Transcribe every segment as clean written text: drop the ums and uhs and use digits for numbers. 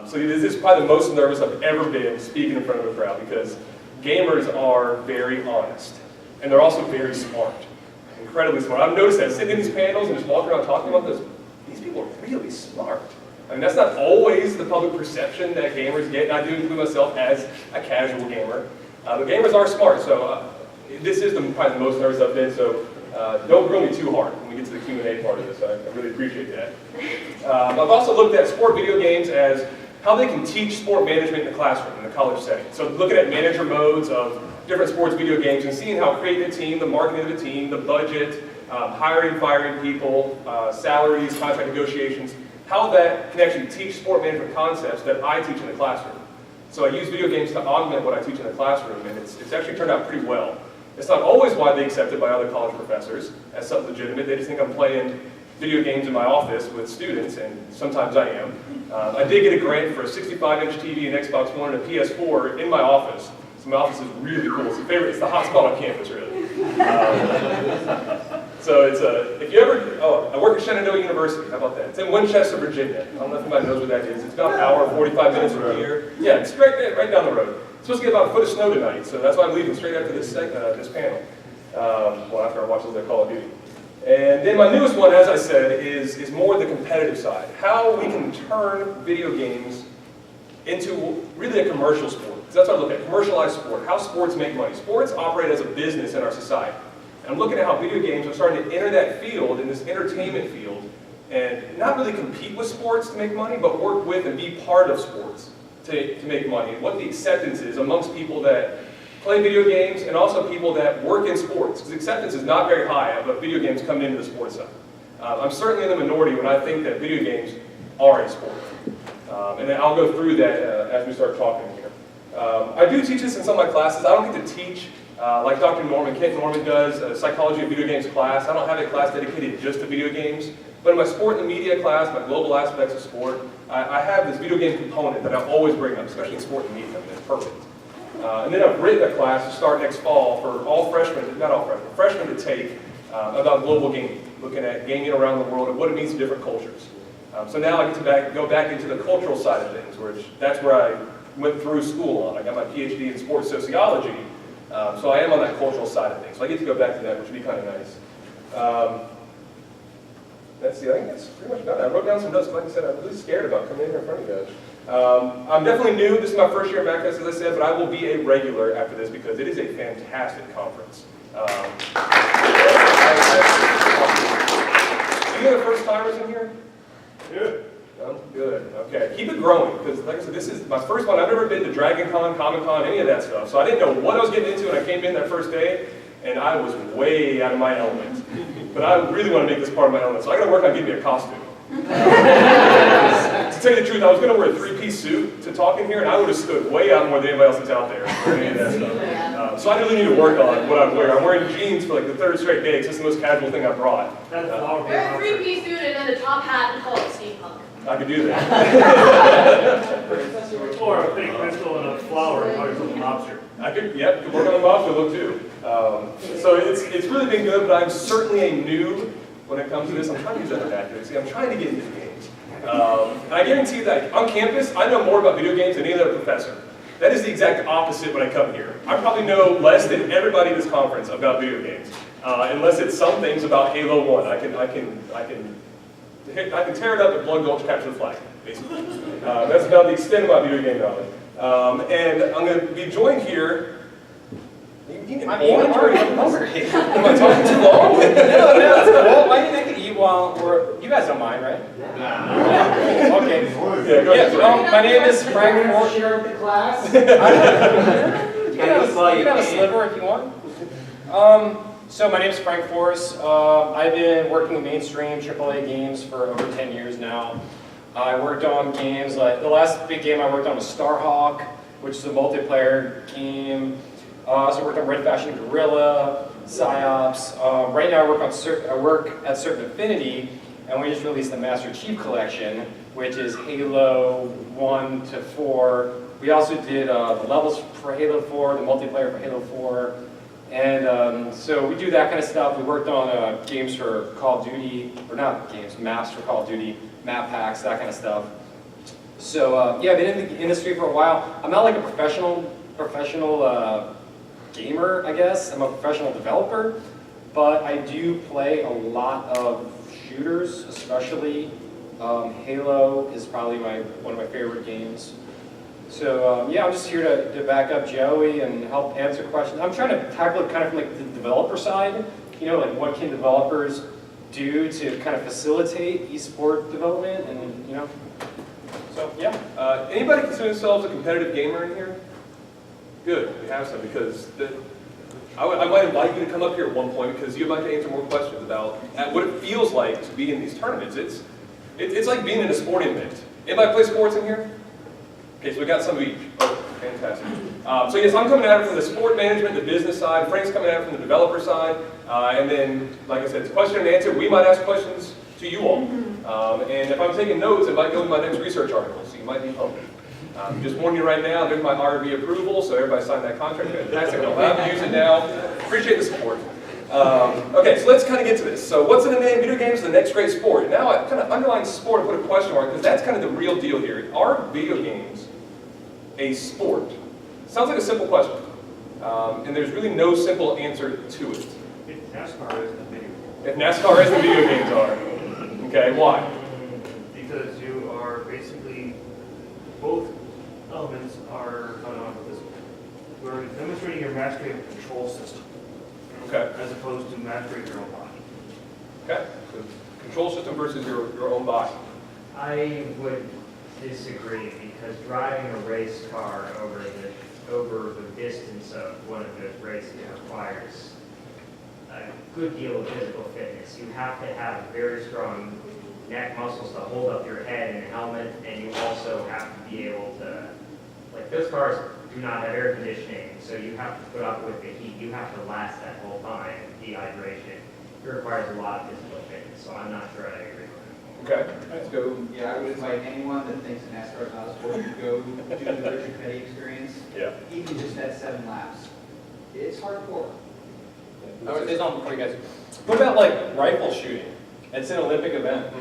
So this is probably the most nervous I've ever been speaking in front of a crowd, because gamers are very honest, and they're also very smart, incredibly smart. I've noticed that sitting in these panels and just walking around talking about this, these people are really smart. I mean, that's not always the public perception that gamers get, and I do include myself as a casual gamer. But gamers are smart, so this is probably the most nervous I've been, so don't grill me too hard when we get to the Q&A part of this. I really appreciate that. I've also looked at sport video games as how they can teach sport management in the classroom, in the college setting. So looking at manager modes of different sports video games and seeing how creating a team, the marketing of the team, the budget, hiring, firing people, salaries, contract negotiations, how that can actually teach sport management concepts that I teach in the classroom. So I use video games to augment what I teach in the classroom, and it's actually turned out pretty well. It's not always widely accepted by other college professors as something legitimate. They just think I'm playing video games in my office with students, and sometimes I am. I did get a grant for a 65-inch TV, an Xbox One, and a PS4 in my office. So my office is really cool. It's the hot spot on campus, really. So it's if you ever, I work at Shenandoah University. How about that? It's in Winchester, Virginia. I don't know if anybody knows where that is. It's about an hour, 45 minutes from here. Yeah, it's right down the road. It's supposed to get about a foot of snow tonight, so that's why I'm leaving straight after this panel. Well, after I watch this Call of Duty. And then my newest one, as I said, is more the competitive side. How we can turn video games into really a commercial sport. Because that's what I look at, commercialized sport, how sports make money. Sports operate as a business in our society. And I'm looking at how video games are starting to enter that field, in this entertainment field, and not really compete with sports to make money, but work with and be part of sports to make money. And what the acceptance is amongst people that play video games and also people that work in sports. Because acceptance is not very high of video games coming into the sports side. I'm certainly in the minority when I think that video games are a sport. And then I'll go through that as we start talking here. I do teach this in some of my classes. I don't get to teach like Dr. Kent Norman does, a psychology of video games class. I don't have a class dedicated just to video games. But in my sport and media class, my global aspects of sport, I have this video game component that I always bring up, especially in sport and media. I mean, it's perfect. And then I've written a class to start next fall for all freshmen, not all freshmen, freshmen to take about global gaming, looking at gaming around the world and what it means to different cultures. So now I get to go back into the cultural side of things, that's where I went through school on. I got my PhD in sports sociology, so I am on that cultural side of things. So I get to go back to that, which would be kind of nice. Let's see, I think that's pretty much about it. I wrote down some notes, like I said, I'm really scared about coming in here in front of you guys. I'm definitely new. This is my first year at MAGFest, as I said, but I will be a regular after this because it is a fantastic conference. Any other first timers in here? Good. No? Good. Okay. Keep it growing, because like I said, this is my first one. I've never been to Dragon Con, Comic Con, any of that stuff. So I didn't know what I was getting into when I came in that first day, and I was way out of my element. But I really want to make this part of my element, so I got to work on getting me a costume. To tell you the truth, I was going to wear a three-piece suit to talk in here, and I would have stood way out more than anybody else that's out there for any of that stuff. So I really need to work on what I'm wearing. I'm wearing jeans for like the third straight day, because this is the most casual thing I brought. Wear a three-piece suit and then a top hat and call it steampunk. I could do that. Or a big pistol and a flower and call yourself a lobster. I could, yep, could work on the lobster look too. So it's really been good, but I'm certainly a noob when it comes to this. I'm trying to use that accuracy. I'm trying to get into games. And I guarantee that on campus, I know more about video games than any other professor. That is the exact opposite when I come here. I probably know less than everybody in this conference about video games, unless it's some things about Halo 1. I can tear it up at Blood Gulch, capture the flag, basically. That's about the extent of my video game knowledge. And I'm going to be joined here. Am I talking too long? No, that's cool. Why do you make it eat while you guys don't mind, right? Yeah. Okay. Yeah, go ahead. My name is Frank Forrest. Here at the class. You can have a sliver if you want. So my name is Frank Forrest. I've been working in mainstream AAA games for over 10 years now. I worked on games like, the last big game I worked on was Starhawk, which is a multiplayer game. I also worked on Red Faction Guerrilla, PsyOps. Right now I work at Certain Affinity, and we just released the Master Chief Collection, which is Halo 1 to 4. We also did the levels for Halo 4, the multiplayer for Halo 4. And so we do that kind of stuff. We worked on games for Call of Duty, or not games, maps for Call of Duty, map packs, that kind of stuff. So yeah, I've been in the industry for a while. I'm not like a professional gamer, I guess. I'm a professional developer, but I do play a lot of shooters, especially Halo is probably one of my favorite games. So yeah, I'm just here to back up Joey and help answer questions. I'm trying to tackle it kind of from like the developer side. You know, like what can developers do to kind of facilitate esport development, and you know. So yeah. Anybody consider themselves a competitive gamer in here? Good, we have some, because I might invite you to come up here at one point, because you'd like to answer more questions about what it feels like to be in these tournaments. It's like being in a sporting event. Anybody play sports in here? Okay, so we got some of each. Oh, fantastic. So yes, I'm coming at it from the sport management, the business side. Frank's coming at it from the developer side. And then, like I said, it's question and answer. We might ask questions to you all. And if I'm taking notes, it might go in my next research article, so you might be humble. Just warning you right now, there's my RB approval, so everybody sign that contract. Fantastic, I'm allowed to use it now. Appreciate the support. Okay, so let's kind of get to this. So what's in the name? Video games, the next great sport. Now I kind of underline sport and put a question mark, because that's kind of the real deal here. Are video games a sport? Sounds like a simple question. And there's really no simple answer to it. If NASCAR is the video. If NASCAR is the video games are. Okay, why? Because you are basically, both elements are coming on with this. You're demonstrating your mastery of a control system, Okay. as opposed to mastering your own body. Okay. So control system versus your own body. I would disagree, because driving a race car over the distance of one of those races requires a good deal of physical fitness. You have to have very strong neck muscles to hold up your head in a helmet, and you also have to be able to, like, those cars do not have air conditioning, so you have to put up with the heat. You have to last that whole time, dehydration. It requires a lot of physical fitness, so I'm not sure I agree with Okay. Let's go. Yeah, I would invite anyone that thinks NASCAR is not a sport to go do the Richard Petty experience. Yeah. Even just that 7 laps. It's hardcore. I would say something before you guys. What about like rifle shooting? It's an Olympic event.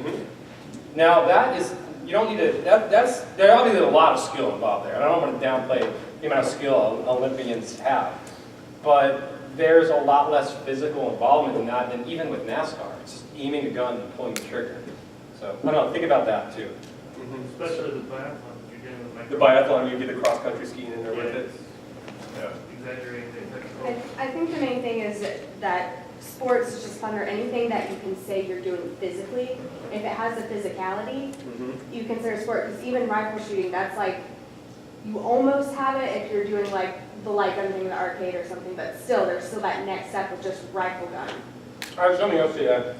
Now that is, you don't need to, there obviously a lot of skill involved there. I don't want to downplay the amount of skill Olympians have. But there's a lot less physical involvement in that than even with NASCAR. It's just aiming a gun and pulling the trigger. So, I don't know, think about that too. Especially the biathlon, you're dealing with like The biathlon, you get the cross-country skiing in there with it. Yeah. exaggerating the I think the main thing is that sports is just fun, or anything that you can say you're doing physically. If it has a physicality, you consider sport, because even rifle shooting, that's like, you almost have it if you're doing like the light gun thing in the arcade or something, but still, there's still that next step of just rifle gun. All right, something else to add.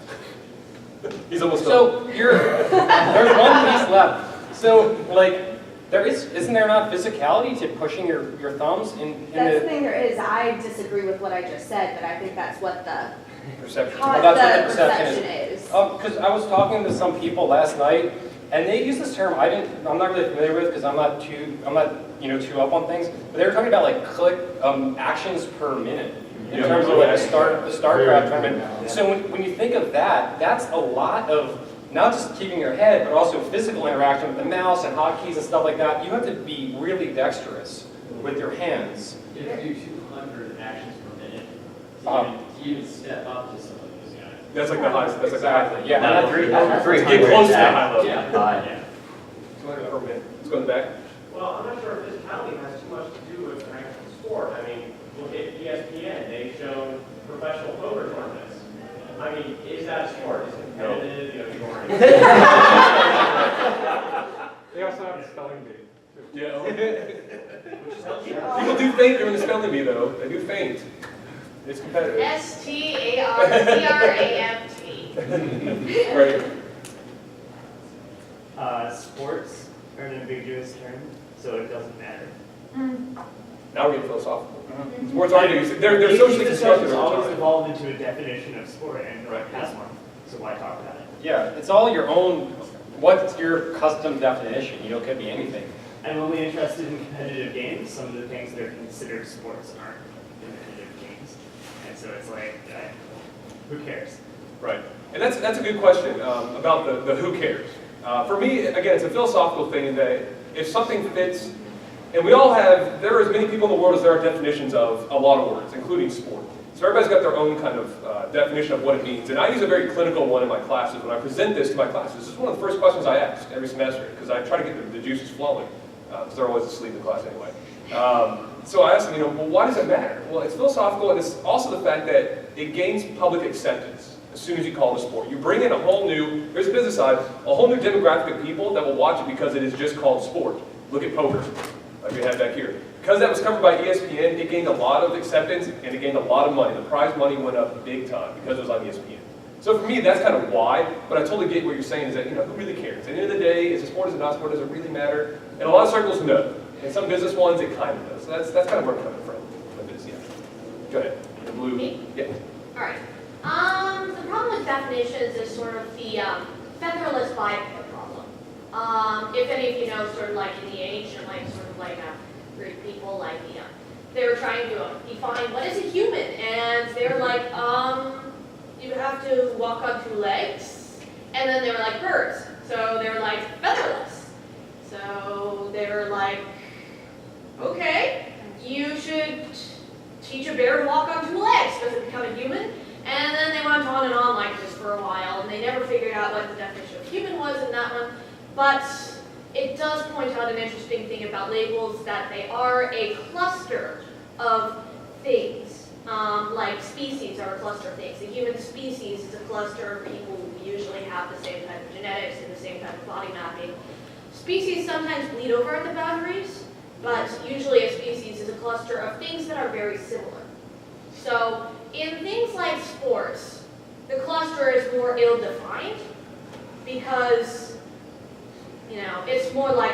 He's almost done. So, there's one piece left. So, like, isn't there not physicality to pushing your thumbs in That's the the thing there is, I disagree with what I just said, but I think that's what the Perception. Well, that's what the perception perception is. Because I was talking to some people last night, and they use this term I'm not really familiar with, because I'm not too up on things. But they were talking about like actions per minute in terms of like the StarCraft tournament. So when you think of that, that's a lot of not just keeping your head, but also physical interaction with the mouse and hotkeys and stuff like that. You have to be really dexterous with your hands. You have to do 200 actions per minute to even step up to some of those guys. That's like the highest. That's like Exactly. the Yeah. Not 300. Get close to the high level. Yeah. highest. 200 per minute. Let's go in the back. Well, I'm not sure if physicality has too much to do with an actual sport. I mean, look at ESPN. They've shown professional poker tournaments. I mean, is that a sport? Is it competitive? You know, people aren't. They also have a spelling bee. Yeah. Which is healthy. People do faint during the spelling bee, though. They do faint. It's competitive. STARCRAMT. Right. Sports are an ambiguous term, so it doesn't matter. Now we're getting philosophical. Sports are they're socially constructed It's over always time. evolved into a definition of sport, and no one Right. has one, so why talk about it? Yeah, it's all your own. What's your custom definition? You know, it could be anything. I'm only interested in competitive games. Some of the things that are considered sports aren't competitive games, and so it's like, who cares? Right. And that's a good question about the who cares. For me, again, it's a philosophical thing that if something fits, and we all have, there are as many people in the world as there are definitions of a lot of words, including sport. So everybody's got their own kind of definition of what it means. And I use a very clinical one in my classes. When I present this to my classes, this is one of the first questions I ask every semester, because I try to get the juices flowing, because they're always asleep in class anyway. So I ask them, well, why does it matter? Well, it's philosophical, and it's also the fact that it gains public acceptance as soon as you call it a sport. You bring in a whole new, here's the business side, a whole new demographic of people that will watch it because it is just called sport. Look at poker, like we have back here. Because that was covered by ESPN, it gained a lot of acceptance, and it gained a lot of money. The prize money went up big time because it was on ESPN. So for me, that's kind of why, but I totally get what you're saying is that, who really cares? At the end of the day, is it sport, is it not sport, does it really matter? In a lot of circles, no. In some business ones, it kind of does. So that's kind of where I'm coming from with this, yeah. Go ahead. The blue. Me? Yeah. All right. The problem with definitions is sort of the featherless biped problem. If any of you know, sort of like in the ancient, Greek people, they were trying to define what is a human, and they're like, you have to walk on two legs, and then they were like birds, so they were like featherless. So they were like, okay, you should teach a bear to walk on two legs. Does it become a human? And then they went on and on like this for a while, and they never figured out what the definition of human was in that one. But it does point out an interesting thing about labels, that they are a cluster of things. Like species are a cluster of things. The human species is a cluster of people who usually have the same type of genetics and the same type of body mapping. Species sometimes bleed over at the boundaries, but usually a species is a cluster of things that are very similar. So in things like sports, the cluster is more ill-defined because, it's more like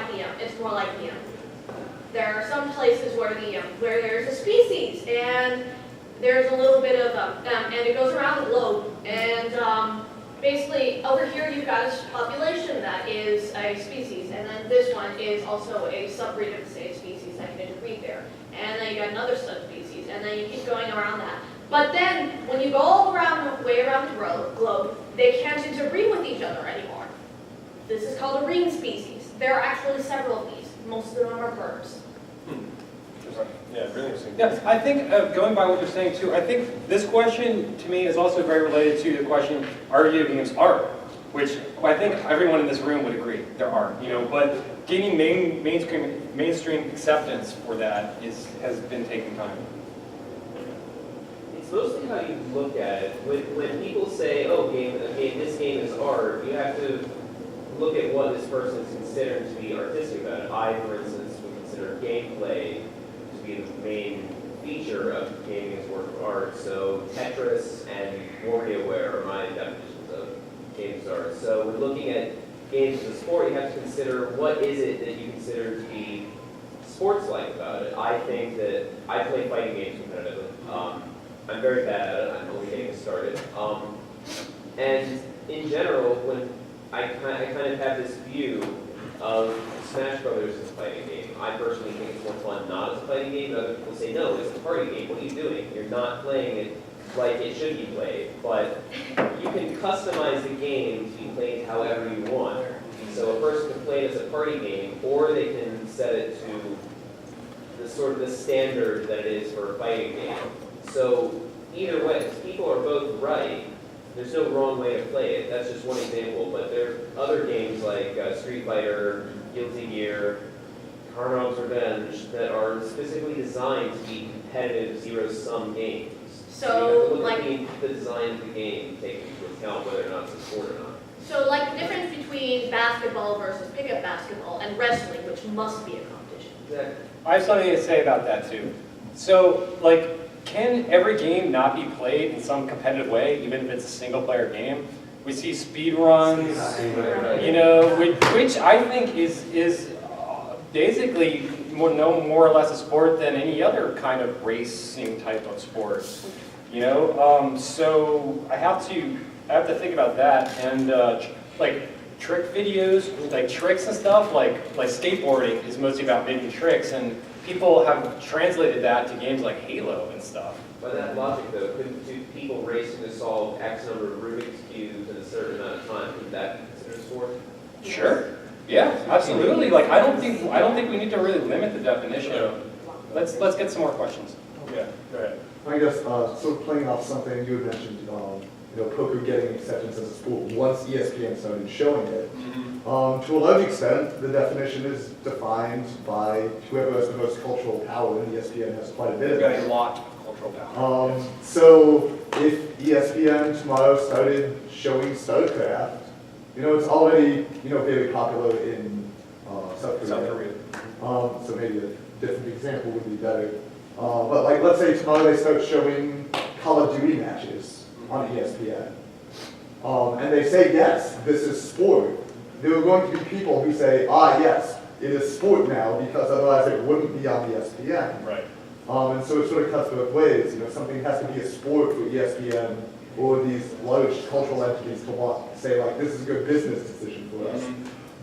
there are some places where where there's a species and there's a little bit of and it goes around the globe, and basically over here you've got a population that is a species, and then this one is also a subbreed of the same species that can interbreed there, and then you got another subspecies, and then you keep going around that. But then when you go all the way around the globe, they can't interbreed with each other anymore. This is called a ring species. There are actually several of these. Most of them are birds. Yeah, really interesting. Yeah, I think, going by what you're saying too, I think this question to me is also very related to the question, are video games art? Which I think everyone in this room would agree, they're art, but gaining mainstream acceptance for that has been taking time. It's mostly how you look at it. When people say, oh, this game is art, you have to look at what this person is considering to be artistic about it. I, for instance, would consider gameplay to be the main feature of gaming as work of art. So Tetris and WarioWare are my definitions of games as art. So when looking at games as a sport, you have to consider what is it that you consider to be sports-like about it. I think that I play fighting games competitively. I'm very bad at it. I'm only getting started. And in general, when I kind of have this view of Smash Brothers as a fighting game. I personally think it's more fun not as a fighting game. Other people say, no, it's a party game. What are you doing? You're not playing it like it should be played. But you can customize the game to be played however you want. So a person can play it as a party game, or they can set it to the sort of the standard that it is for a fighting game. So either way, people are both right. There's no wrong way to play it. That's just one example. But there are other games like Street Fighter, Guilty Gear, Carnarvon's Revenge that are specifically designed to be competitive zero-sum games. So you have to look like at the design of the game, taking into account whether or not it's a sport or not. So like the difference between basketball versus pickup basketball and wrestling, which must be a competition. Exactly. I have something to say about that too. So, can every game not be played in some competitive way, even if it's a single-player game? We see speed runs, which I think is basically no more or less a sport than any other kind of racing type of sport. So I have to think about that, and trick videos, like tricks and stuff, like skateboarding is mostly about making tricks, and people have translated that to games like Halo and stuff. By that logic, though, couldn't two people racing to solve X number of Rubik's Cubes in a certain amount of time, could that be considered a sport? Sure. Yeah, absolutely. Like, I don't think we need to really limit the definition. Let's get some more questions. Yeah, go ahead. I guess, sort of playing off something you had mentioned, poker getting acceptance as a sport once ESPN started showing it. To a large extent, the definition is defined by whoever has the most cultural power, and ESPN has quite a bit of They've it. got a lot of cultural power. So if ESPN tomorrow started showing StarCraft, it's already, very popular in South Korea. South Korea. So maybe a different example would be better. But like, let's say tomorrow they start showing Call of Duty matches on ESPN. And they say, yes, this is sport. There are going to be people who say, yes, it is sport now, because otherwise it wouldn't be on ESPN. Right. And so it sort of cuts both ways. Something has to be a sport for ESPN or these large cultural entities to say, like, this is a good business decision for us.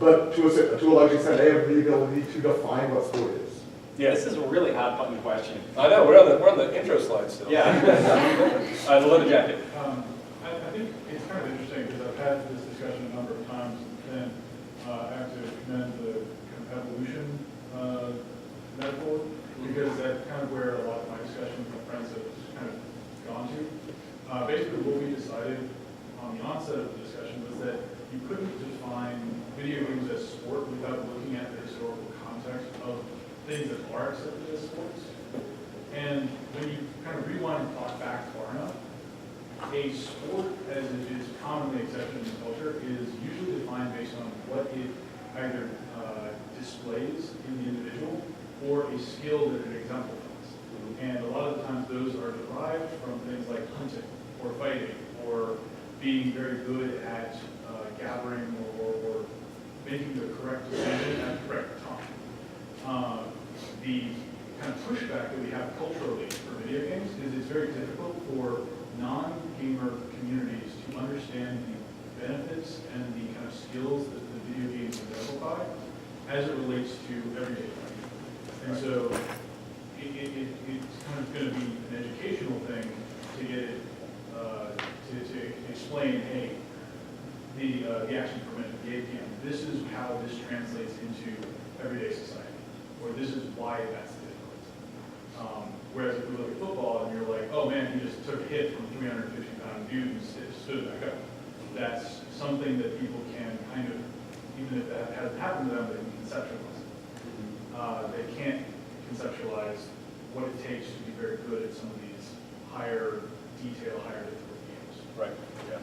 But to a large extent, they have the ability to define what sport is. Yeah, this is a really hot button question. I know, we're on the intro slide still. Yeah. The leather jacket. I think it's kind of interesting because I've had this discussion a number of times, and I have to commend the kind of evolution metaphor, because that's kind of where a lot of my discussions with friends have kind of gone to. Basically, what we decided on the onset of the discussion was that you couldn't define video games as sport without looking at the historical context of things that are accepted as sports. And when you kind of rewind and clock back far enough, a sport, as it is commonly accepted in the culture, is usually defined based on what it either displays in the individual or a skill that it exemplifies. And a lot of the times those are derived from things like hunting or fighting or being very good at gathering or making the correct decision at the correct time. The kind of pushback that we have culturally for video games is it's very difficult for non-gamer communities to understand the benefits and the kind of skills that the video games exemplify as it relates to everyday life. And so it's kind of going to be an educational thing to get it, to explain, hey, the action per minute, the APM, this is how this translates into everyday society, or this is why that's difficult. Whereas if we look at football and you're like, oh man, he just took a hit from a 350-pound dude and stood back up. That's something that people can kind of, even if that hasn't happened to them, they can conceptualize it. They can't conceptualize what it takes to be very good at some of these higher detail, higher difficulty games. Right, yeah.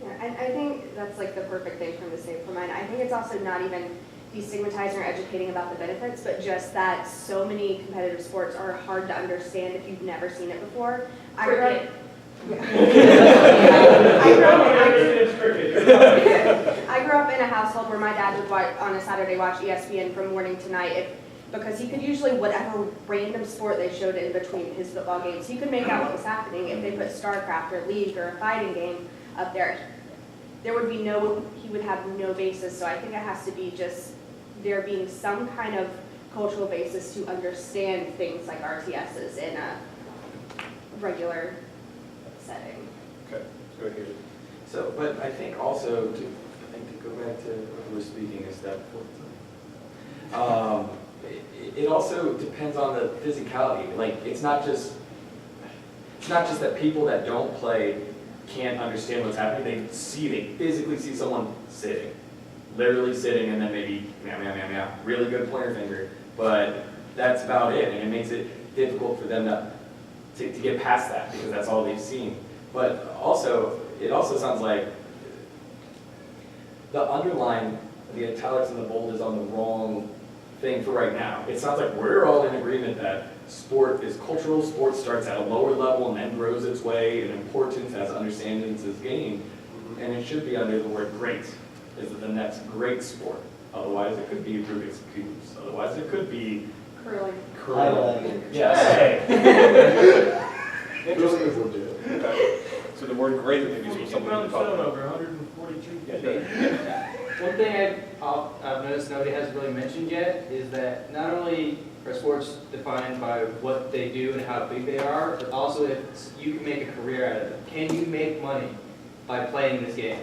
Yeah, and I think that's like the perfect thing for him to say for mine. I think it's also not even destigmatizing or educating about the benefits, but just that so many competitive sports are hard to understand if you've never seen it before. I grew up, I grew up in a household where my dad would watch, on a Saturday watch ESPN from morning to night because he could usually, whatever random sport they showed in between his football games, he could make out what was happening. If they put StarCraft or League or a fighting game up there, there would be he would have no basis. So I think it has to be just there being some kind of cultural basis to understand things like RTSs in a regular setting. Okay, let's go ahead. So, but I think also, to go back to what we were speaking is that it also depends on the physicality. Like, it's not just that people that don't play can't understand what's happening. They physically see someone sitting, literally sitting, and then maybe meow, meow, meow, meow, really good pointer finger, but that's about it, and it makes it difficult for them to get past that because that's all they've seen. But also, it also sounds like the underline, the italics and the bold is on the wrong thing for right now. It sounds like we're all in agreement that sport is cultural, sport starts at a lower level and then grows its way in importance as understanding is gained, and it should be under the word great. Is it the next great sport? Otherwise it could be Rubik's Cubes. Otherwise it could be Curling. curling. Yes. Curling is legit. Okay. So the word great that maybe is something to talk about. over 142 One thing I've noticed nobody has really mentioned yet is that not only are sports defined by what they do and how big they are, but also if you can make a career out of them. Can you make money by playing this game?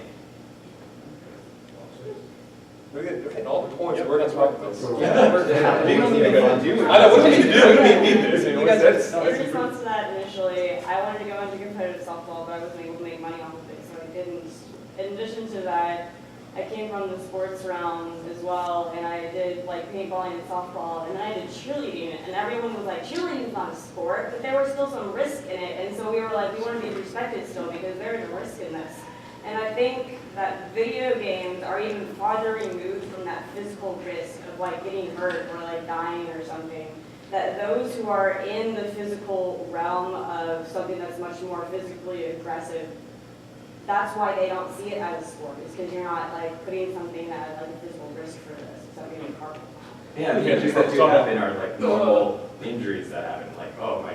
We're hitting all the points, we're gonna talk about this. Yeah. We don't need to go do it. I know, what do we need to do? We don't need this. You know, that's- In response to that, initially, I wanted to go into competitive softball, but I wasn't able to make money off of it, so I didn't. In addition to that, I came from the sports realm as well, and I did like paintballing and softball, and then I did cheerleading, and everyone was like, cheerleading's not a sport, but there was still some risk in it, and so we were like, we want to be respected still because there's a risk in this. And I think that video games are even farther removed from that physical risk of like getting hurt or like dying or something. That those who are in the physical realm of something that's much more physically aggressive, that's why they don't see it as a sport. It's because you're not like putting something at like a physical risk for this. Something like carpal. Yeah, the injuries that do happen are like normal injuries that happen, like, oh, my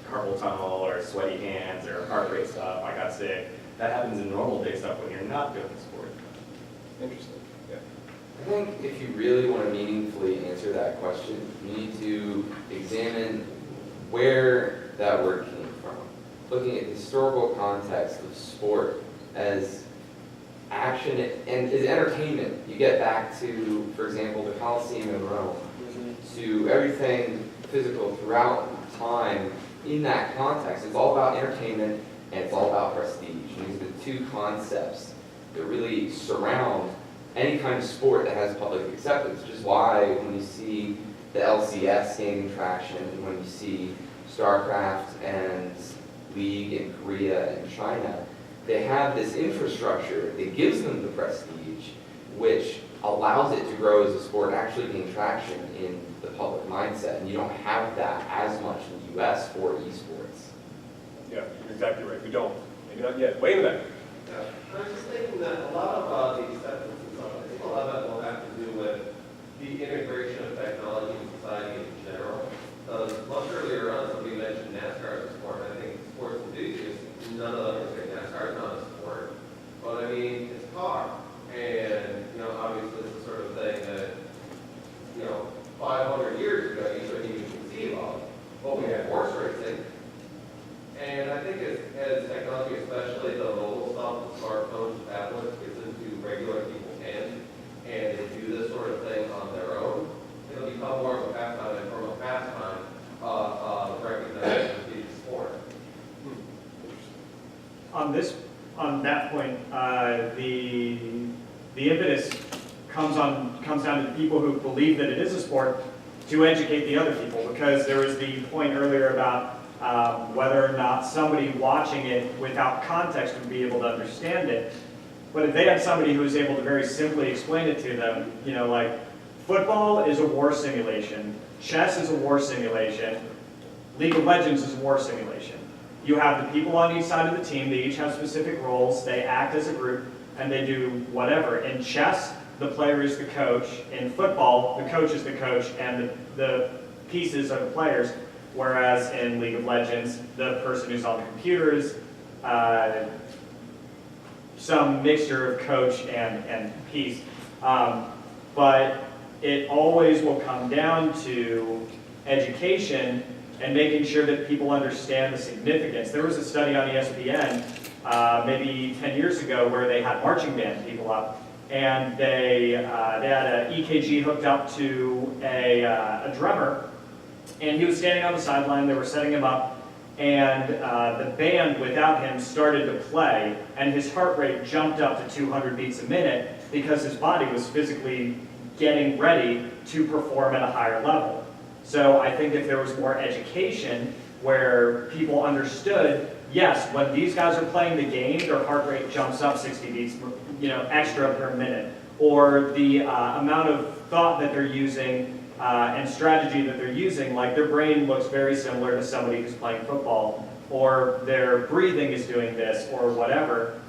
carpal tunnel or sweaty hands or heart rate stuff, I got sick. That happens in normal day stuff when you're not doing the sport. Interesting, yeah. I think if you really want to meaningfully answer that question, you need to examine where that word came from. Looking at the historical context of sport as action and as entertainment. You get back to, for example, the Colosseum in Rome, to everything physical throughout time in that context. It's all about entertainment and it's all about prestige. And these are the two concepts that really surround any kind of sport that has public acceptance, which is why when you see the LCS gaining traction, and when you see StarCraft and League in Korea and China, they have this infrastructure that gives them the prestige, which allows it to grow as a sport and actually gain traction in the public mindset. And you don't have that as much in the US for esports. Yeah, you're exactly right. We don't. Maybe not yet. Way in the back. Yeah, I'm just thinking that a lot of the acceptance and stuff, I think a lot of that will have to do with the integration of technology in society in general. Much earlier on, somebody mentioned NASCAR as a sport. I think sports enthusiasts, none of them are saying NASCAR is not a sport. But I mean, it's a car. And, you know, obviously it's the sort of thing that, you know, 500 years ago you couldn't even conceive of. But we had horse racing. And I think as technology, especially the mobile stuff, the smartphones, tablets, gets into regular people's hands, and they do this sort of thing on their own, it'll become more of a pastime, and from a pastime, recognized as being sport. On that point, the impetus comes down to the people who believe that it is a sport to educate the other people, because there was the point earlier about whether or not somebody watching it without context would be able to understand it. But if they had somebody who was able to very simply explain it to them, you know, like football is a war simulation, chess is a war simulation, League of Legends is a war simulation. You have the people on each side of the team, they each have specific roles, they act as a group, and they do whatever. In chess, the player is the coach. In football, the coach is the coach, and the pieces are the players. Whereas in League of Legends, the person who's on the computer is some mixture of coach and piece. But it always will come down to education and making sure that people understand the significance. There was a study on ESPN maybe 10 years ago where they had marching band people up, and they had an EKG hooked up to a drummer, and he was standing on the sideline. They were setting him up, and the band without him started to play, and his heart rate jumped up to 200 beats a minute because his body was physically getting ready to perform at a higher level. So I think if there was more education where people understood, yes, when these guys are playing the game, their heart rate jumps up 60 beats, extra per minute, or the amount of thought that they're using and strategy that they're using, like their brain looks very similar to somebody who's playing football, or their breathing is doing this, or whatever.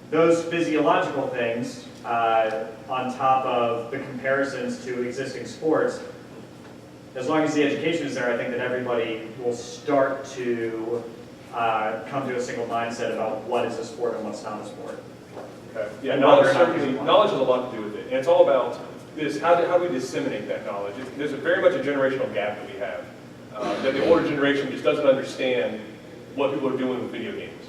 Those physiological things, on top of the comparisons to existing sports, as long as the education is there, I think that everybody will start to come to a single mindset about what is a sport and what's not a sport. Okay. Yeah, knowledge has a lot to do with it, and it's all about this. How do we disseminate that knowledge? There's very much a generational gap that we have. That the older generation just doesn't understand what people are doing with video games.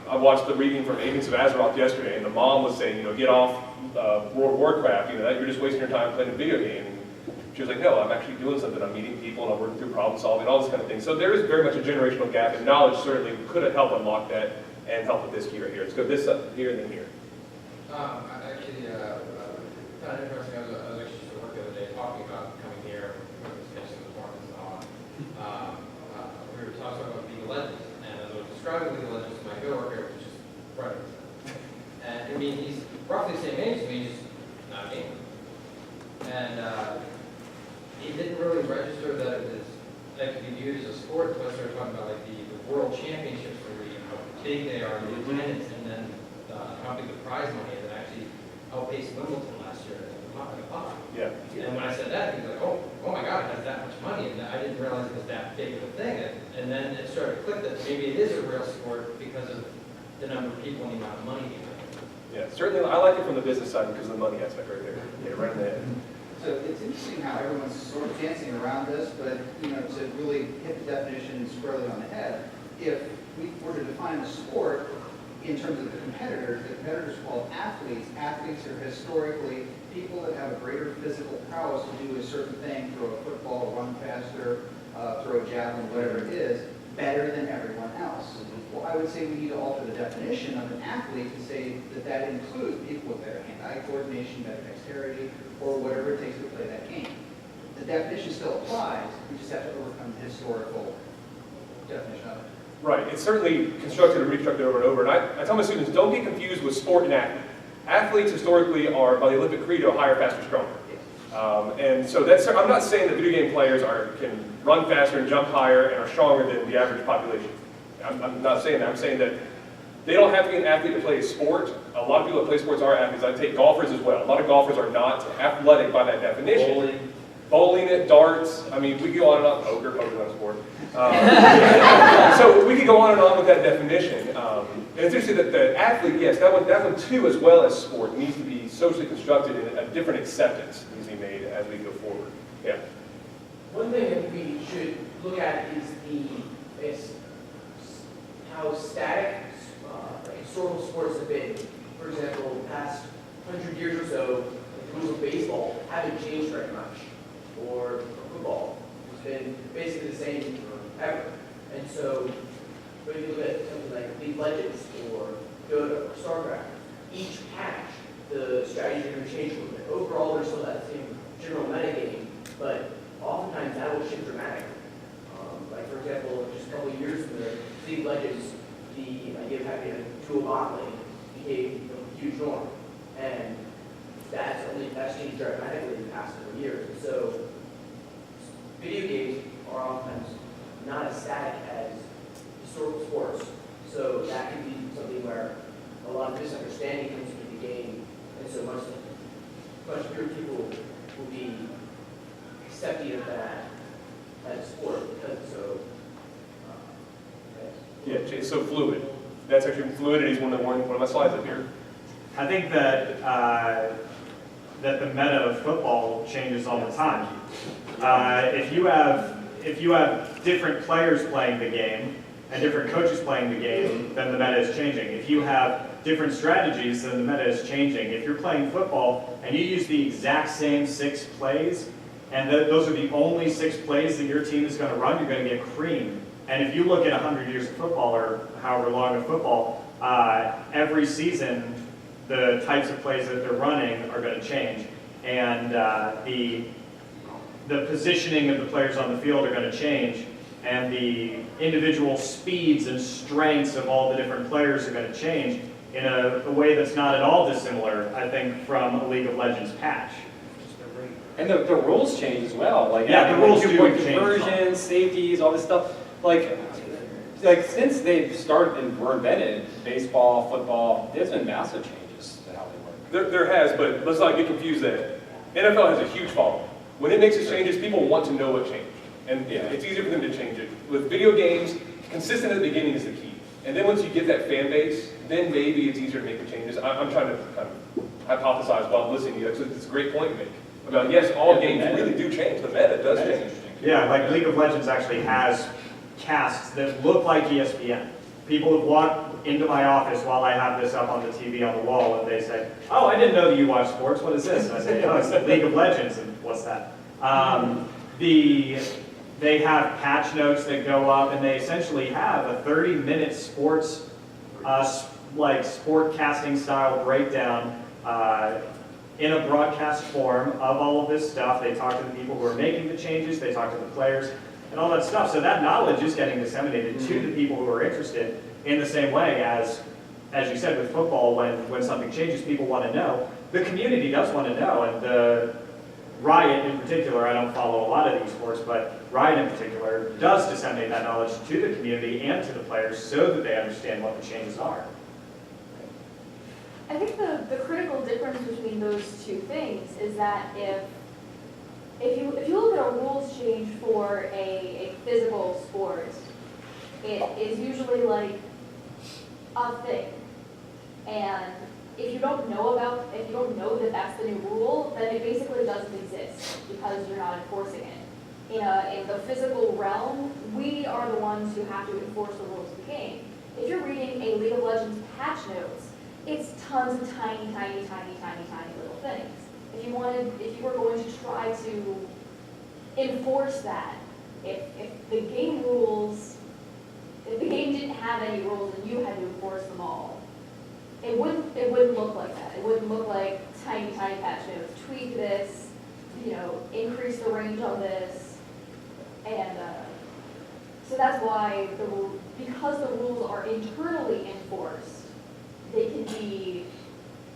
I watched the reading from Agents of Azeroth yesterday, and the mom was saying, get off World of Warcraft, that you're just wasting your time playing a video game. And she was like, no, I'm actually doing something. I'm meeting people and I'm working through problem solving, all this kind of thing. So there is very much a generational gap, and knowledge certainly could have helped unlock that and help with this key right here. Let's go this up here and then here. Actually, kind of interesting. I was actually just at work the other day talking about coming here, discussing the performance and all. We were talking about League of Legends, and as I was describing League of Legends to my coworker, which is Frederick. And I mean, he's roughly the same age as me, he's just not a gamer. And it didn't really register that that could be viewed as a sport until I started talking about like the world championships for League, how big they are, the attendance, and then how big the prize money is. It actually outpaced Wimbledon last year at the pot. Yeah. And when I said that, he was like, oh my God, it has that much money, and I didn't realize it was that big of a thing. And then it started to click that maybe it is a real sport because of the number of people and the amount of money behind it. Yeah, certainly I like it from the business side because of the money aspect right there. Yeah, right in the head. So it's interesting how everyone's sort of dancing around this, but to really hit the definition squarely on the head, if we were to define a sport in terms of the competitors are called athletes. Athletes are historically people that have a greater physical prowess to do a certain thing, throw a football, run faster, throw a javelin, whatever it is, better than everyone else. Well, I would say we need to alter the definition of an athlete to say that includes people with better hand-eye coordination, better dexterity, or whatever it takes to play that game. The definition still applies, we just have to overcome the historical definition of it. Right, it's certainly constructed and reconstructed over and over. And I tell my students, don't get confused with sport and athlete. Athletes historically are, by the Olympic credo, higher, faster, stronger. And so I'm not saying that video game players can run faster and jump higher and are stronger than the average population. I'm not saying that. I'm saying that they don't have to be an athlete to play a sport. A lot of people that play sports are athletes. I take golfers as well. A lot of golfers are not athletic by that definition. Bowling, darts. I mean, we could go on and on. Poker's not a sport. So we could go on and on with that definition. And it's interesting that the athlete, yes, that one too, as well as sport, needs to be socially constructed and a different acceptance needs to be made as we go forward. Yeah. One thing that we should look at is how static historical sports have been. For example, the past 100 years or so, the rules of baseball haven't changed very much, or football. It's been basically the same forever. And so, when you look at something like League of Legends or Dota or StarCraft, each patch, the strategies are going to change a little bit. Overall, there's still that same general meta game, but oftentimes that will shift dramatically. Like, for example, just a couple of years ago, League of Legends, the idea of having a dual bot lane became a huge norm. And that's changed dramatically in the past couple of years. And so video games are oftentimes not as static as historical sports. So that can be something where a lot of misunderstanding comes into the game. And so much fewer people will be accepting of that as a sport because it's so Yeah, it's so fluid. That's actually, fluidity is one of my slides up here. I think that that the meta of football changes all the time. If you have different players playing the game and different coaches playing the game, then the meta is changing. If you have different strategies, then the meta is changing. If you're playing football and you use the exact same 6 plays, and those are the only 6 plays that your team is going to run, you're going to get creamed. And if you look at 100 years of football, or however long of football, every season, the types of plays that they're running are going to change. And the positioning of the players on the field are going to change. And the individual speeds and strengths of all the different players are going to change in a way that's not at all dissimilar, I think, from a League of Legends patch. And the rules change as well. Like, yeah, the rules do two-point change. conversions, safeties, all this stuff. Like since they've started and were invented, baseball, football, there's been massive changes to how they work. There has, but let's not get confused that NFL has a huge following. When it makes its changes, people want to know what changed. And it's easier for them to change it. With video games, consistent at the beginning is the key. And then once you get that fan base, then maybe it's easier to make the changes. I'm trying to kind of hypothesize while I'm listening to you. It's a great point to make. About, yes, all games really do change. The meta does change. Yeah, like League of Legends actually has casts that look like ESPN. People have walked into my office while I have this up on the TV on the wall, and they say, "Oh, I didn't know that you watch sports. What is this?" And I say, "Oh, it's League of Legends." And what's that? They have patch notes that go up, and they essentially have a 30-minute sports, like sportcasting style breakdown in a broadcast form of all of this stuff. They talk to the people who are making the changes. They talk to the players and all that stuff. So that knowledge is getting disseminated to the people who are interested in the same way as you said with football, when something changes, people want to know. The community does want to know, and the Riot in particular, I don't follow a lot of these sports, but Riot in particular does disseminate that knowledge to the community and to the players so that they understand what the changes are. I think the critical difference between those two things is that if you look at a rules change for a physical sport, it is usually like a thing. And if you don't know that that's the new rule, then it basically doesn't exist because you're not enforcing it. In the physical realm, we are the ones who have to enforce the rules of the game. If you're reading a League of Legends patch notes, it's tons of tiny little things. If you were going to try to enforce that, if the game didn't have any rules and you had to enforce them all, it wouldn't look like that. It wouldn't look like tiny patch notes. Tweak this, increase the range on this, and so that's why because the rules are internally enforced, they can be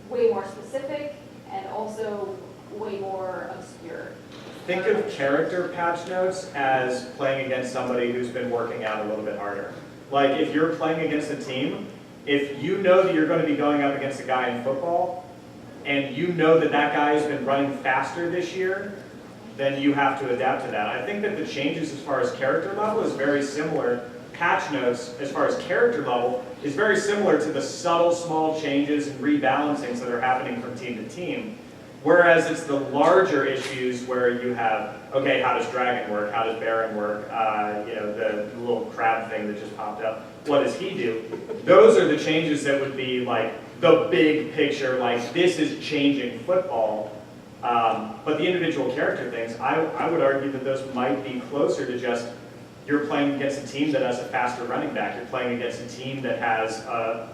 way more specific and also way more obscure. Think of character patch notes as playing against somebody who's been working out a little bit harder. Like if you're playing against a team, if you know that you're going to be going up against a guy in football, and you know that that guy has been running faster this year, then you have to adapt to that. I think that the changes as far as character level is very similar. Patch notes, as far as character level, is very similar to the subtle small changes and rebalancings that are happening from team to team. Whereas it's the larger issues where you have, okay, how does Dragon work? How does Baron work? The little crab thing that just popped up. What does he do? Those are the changes that would be like the big picture, like this is changing football. But the individual character things, I would argue that those might be closer to just you're playing against a team that has a faster running back. You're playing against a team that has a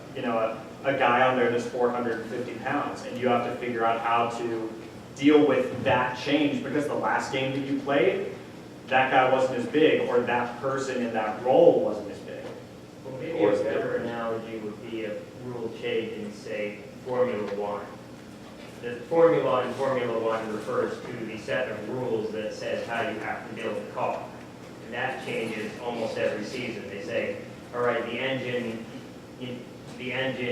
guy on there that's 450 pounds, and you have to figure out how to deal with that change because the last game that you played, that guy wasn't as big, or that person in that role wasn't as big. Well, maybe a better analogy would be a rule change in, say, Formula One. The formula in Formula One refers to the set of rules that says how you have to build the car. And that changes almost every season. They say, all right, the engine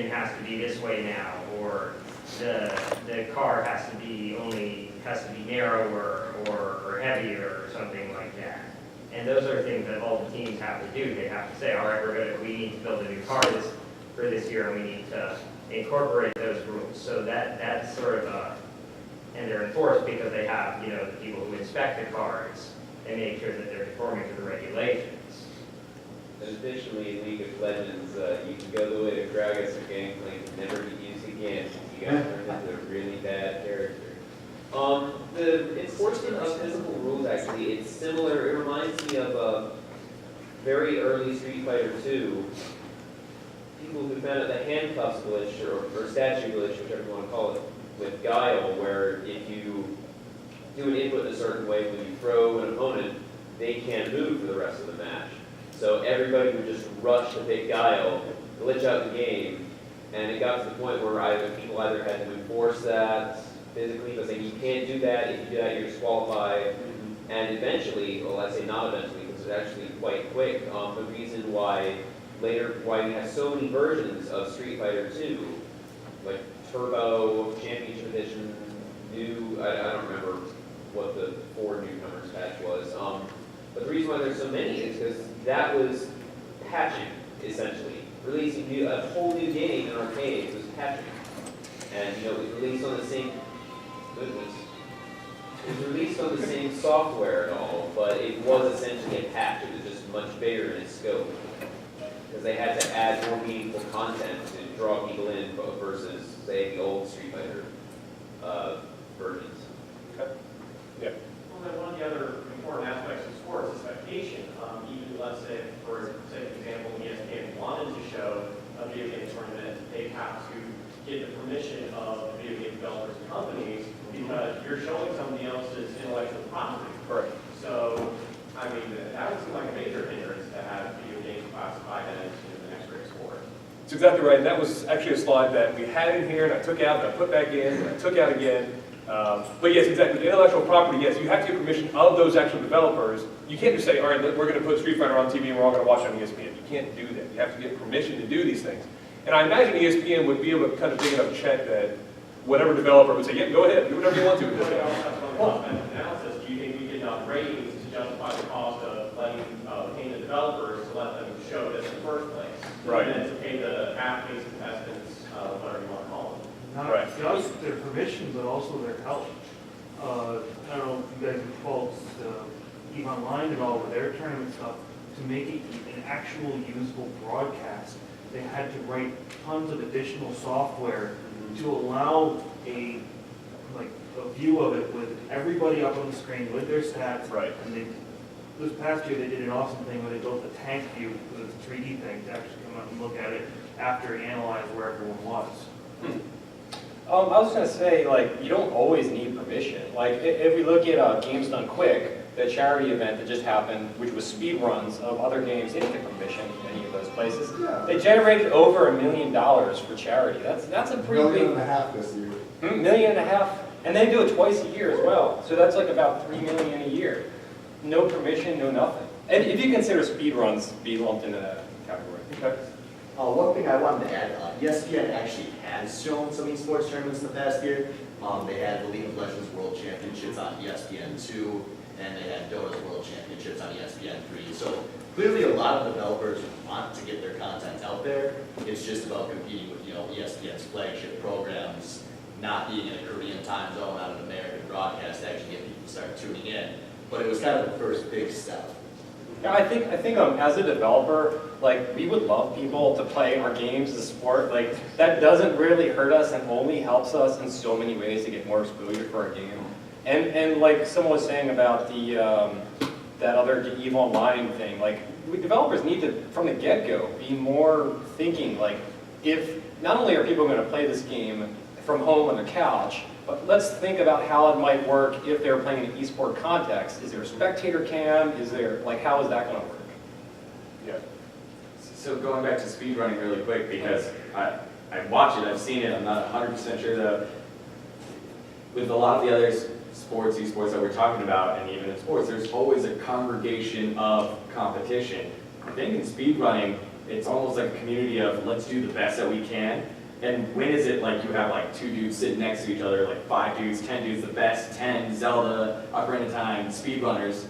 has to be this way now, or the car has to be narrower or heavier or something like that. And those are things that all the teams have to do. They have to say, all right, we need to build a new car for this year, and we need to incorporate those rules. So that's sort of and they're enforced because they have the people who inspect the cars and make sure that they're conforming to the regulations. And additionally, in League of Legends, you can go the way of Gragas or Gangplank and never be used again. You guys turned into a really bad character. The enforcement of physical rules, actually, it's similar. It reminds me of very early Street Fighter 2. People who found out the handcuffs glitch, or statue glitch, whichever you want to call it, with Guile, where if you do an input in a certain way, when you throw an opponent, they can't move for the rest of the match. So everybody would just rush to pick Guile, glitch out the game, and it got to the point where people either had to enforce that physically, but saying you can't do that, if you do that you're disqualified, and eventually, well I say not eventually, because it's actually quite quick, the reason why we have so many versions of Street Fighter 2, like Turbo, Championship Edition, new, I don't remember what the 4 newcomers patch was, but the reason why there's so many is because that was patching, essentially. Releasing a whole new game in arcades was patching. And it was released on the same software and all, but it was essentially a patch. It was just much bigger in its scope. because they had to add more meaningful content to draw people in versus, say, the old Street Fighter versions. Okay. Yeah. Well, then one of the other important aspects of sports is spectation. Even let's say, for example, ESPN wanted to show a video game tournament, they have to get the permission of the video game developers and companies because you're showing somebody else's intellectual property. Correct. So, I mean, that would seem like a major hindrance to have video games classified as the next great sport. That's exactly right, and that was actually a slide that we had in here, and I took out, and I put back in, and I took out again. But yes, exactly, the intellectual property, yes, you have to get permission of those actual developers. You can't just say, all right, we're going to put Street Fighter on TV and we're all going to watch it on ESPN. You can't do that. You have to get permission to do these things. And I imagine ESPN would be able to kind of dig enough check that whatever developer would say, yeah, go ahead, do whatever you want to with this. Analysis, do you think we get enough ratings to justify the cost of letting paying the developers to let them show this in the first place? Right. And then to pay the athletes, contestants, whatever you want to call them. Not just their permission, but also their help. I don't know if you guys have followed EVE Online at all with their tournament stuff. To make it an actual usable broadcast, they had to write tons of additional software to allow a view of it with everybody up on the screen with their stats. Right. And this past year they did an awesome thing where they built a tank view with a 3D thing to actually come out and look at it after it analyzed where everyone was. I was going to say, like, you don't always need permission. Like, if we look at Games Done Quick, the charity event that just happened, which was speed runs of other games, they didn't get permission in any of those places. Yeah. They generated over $1 million for charity. That's a pretty big... $1.5 million this year. $1.5 million, and they do it twice a year as well. So that's like about $3 million a year. No permission, no nothing. And if you consider speed runs be lumped into that category. Okay. One thing I wanted to add, ESPN actually has shown some esports tournaments in the past year. They had the League of Legends World Championships on ESPN2, and they had Dota's World Championships on ESPN3. So clearly a lot of developers want to get their content out there. It's just about competing with, ESPN's flagship programs, not being in a Korean time zone on an American broadcast to actually get people to start tuning in. But it was kind of the first big step. Yeah, I think as a developer, like, we would love people to play our games as a sport. Like, that doesn't really hurt us and only helps us in so many ways to get more exposure for our game. And like someone was saying about the that other EVE Online thing, like, developers need to, from the get-go, be more thinking, like, if not only are people going to play this game from home on their couch, but let's think about how it might work if they're playing in an esport context. Is there a spectator cam? Is there, like, how is that going to work? Yeah. So going back to speedrunning really quick, because I watch it, I've seen it, I'm not 100% sure though. With a lot of the other sports, esports that we're talking about, and even in sports, there's always a congregation of competition. I think in speedrunning, it's almost like a community of let's do the best that we can. And when is it like you have like 2 dudes sitting next to each other, like 5 dudes, 10 dudes, the best, 10, Zelda, Ocarina of Time, speedrunners,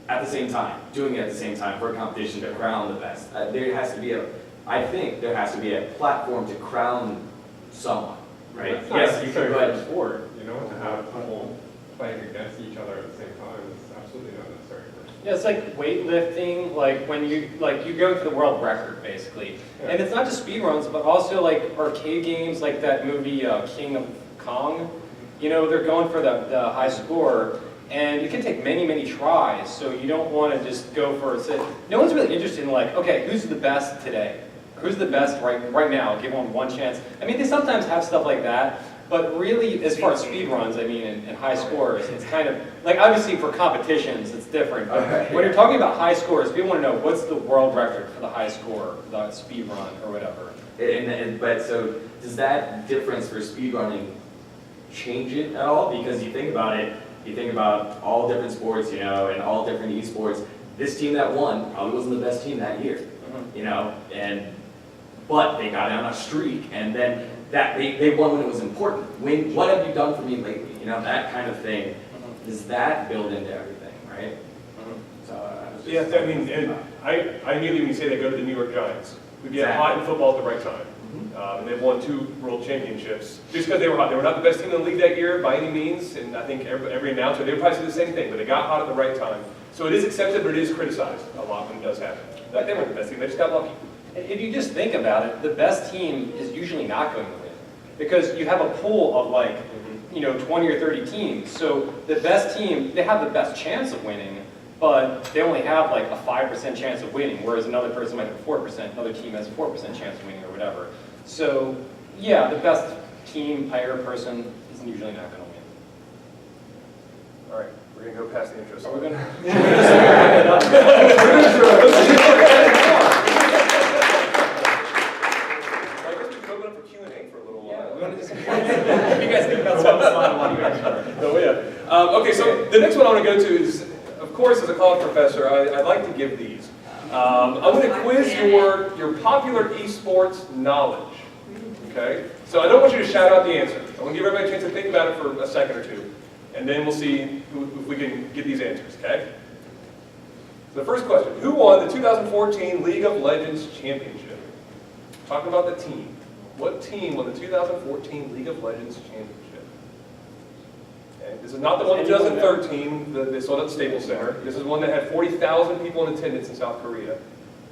at the same time, doing it at the same time for a competition to crown the best. There has to be I think there has to be a platform to crown someone, right? Yes, you can, but sport, to have people playing against each other at the same time is absolutely not necessary. Yeah, it's like weightlifting, like when you're going for the world record, basically. Yeah. And it's not just speedruns, but also like arcade games, like that movie King of Kong. They're going for the high score, and it can take many, many tries, so you don't want to just go for it. No one's really interested in like, okay, who's the best today? Who's the best right now? Give one chance. I mean, they sometimes have stuff like that, but really, as far as speed runs, I mean, and high scores, it's kind of, like, obviously for competitions, it's different. But when you're talking about high scores, people want to know what's the world record for the high score, the speed run, or whatever. But so, does that difference for speedrunning change it at all? Because you think about it, you think about all different sports, and all different esports. This team that won probably wasn't the best team that year, but they got on a streak, and then they won when it was important. What have you done for me lately? That kind of thing. Does that build into everything, right? Yeah, I mean, and I immediately, when you say that, go to the New York Giants, who get hot in football at the right time. And they've won 2 world championships just because they were hot. They were not the best team in the league that year by any means, and I think every announcer, they would probably say the same thing, but they got hot at the right time. So it is accepted, but it is criticized a lot when it does happen. Like, they weren't the best team, they just got lucky. if you just think about it, the best team is usually not going to win. Because you have a pool of like, 20 or 30 teams. So the best team, they have the best chance of winning, but they only have like a 5% chance of winning, whereas another person might have 4%, another team has a 4% chance of winning or whatever. So yeah, the best team, player, person is usually not going to win. All right, we're going to go past the intro. Are we going to? You guys think about something? Oh, yeah. Okay, so the next one I want to go to is, of course, as a college professor, I like to give these. I'm going to quiz your popular esports knowledge. Okay? So I don't want you to shout out the answer. I want to give everybody a chance to think about it for a second or two, and then we'll see if we can get these answers, okay? So the first question, who won the 2014 League of Legends Championship? Talking about the team. What team won the 2014 League of Legends Championship? Okay, this is not the one in 2013, they sold at the Staples Center. This is one that had 40,000 people in attendance in South Korea.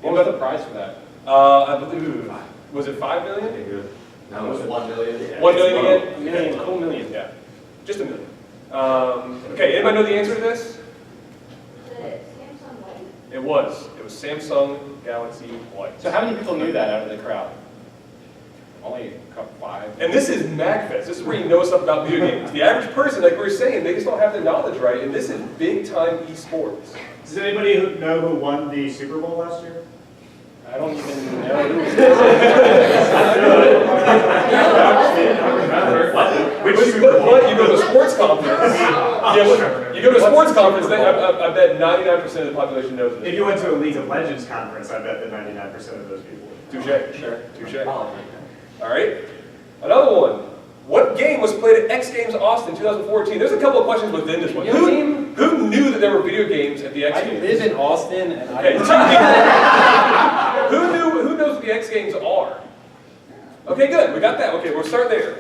What was the prize for that? I believe, was it 5 million? No, it was 1 million. 1 million again? A million, cool million. Yeah, just a million. Okay, anybody know the answer to this? Samsung White? It was Samsung Galaxy White. So how many people knew that out of the crowd? Only a couple, 5. And this is MAGFest. This is where you know stuff about video games. The average person, like we were saying, they just don't have the knowledge, right? And this is big time esports. Does anybody know who won the Super Bowl last year? I don't even know who. Which but you go to a sports conference. Yeah, you go to a sports conference, I bet 99% of the population knows this. If you went to a League of Legends conference, I bet that 99% of those people would. Touche. Sure. Touche. All right. Another one. What game was played at X Games Austin 2014? There's a couple of questions within this one. Who knew that there were video games at the X Games? I live in Austin, and okay. Who knows what the X Games are? Okay, good. We got that. Okay, we'll start there.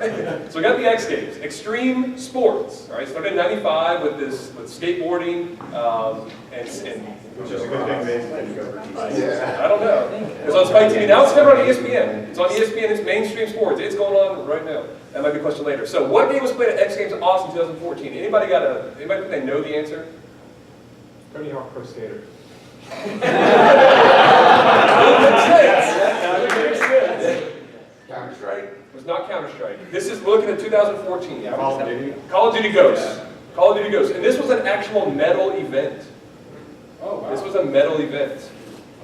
So we got the X Games, extreme sports. All right, started in '95 with skateboarding and which is a good thing they didn't go for TV. Yeah, I don't know. It's on Spike TV now. It's never on ESPN. It's on ESPN. It's mainstream sports. It's going on right now. That might be a question later. So, what game was played at X Games Austin 2014? Anybody think they know the answer? Tony Hawk Pro Skater. Counter-Strike? It was not Counter-Strike. This is looking at 2014. Yeah, Call of Duty. Call of Duty Ghosts. Call of Duty Ghosts. And this was an actual medal event. Oh, wow. This was a medal event.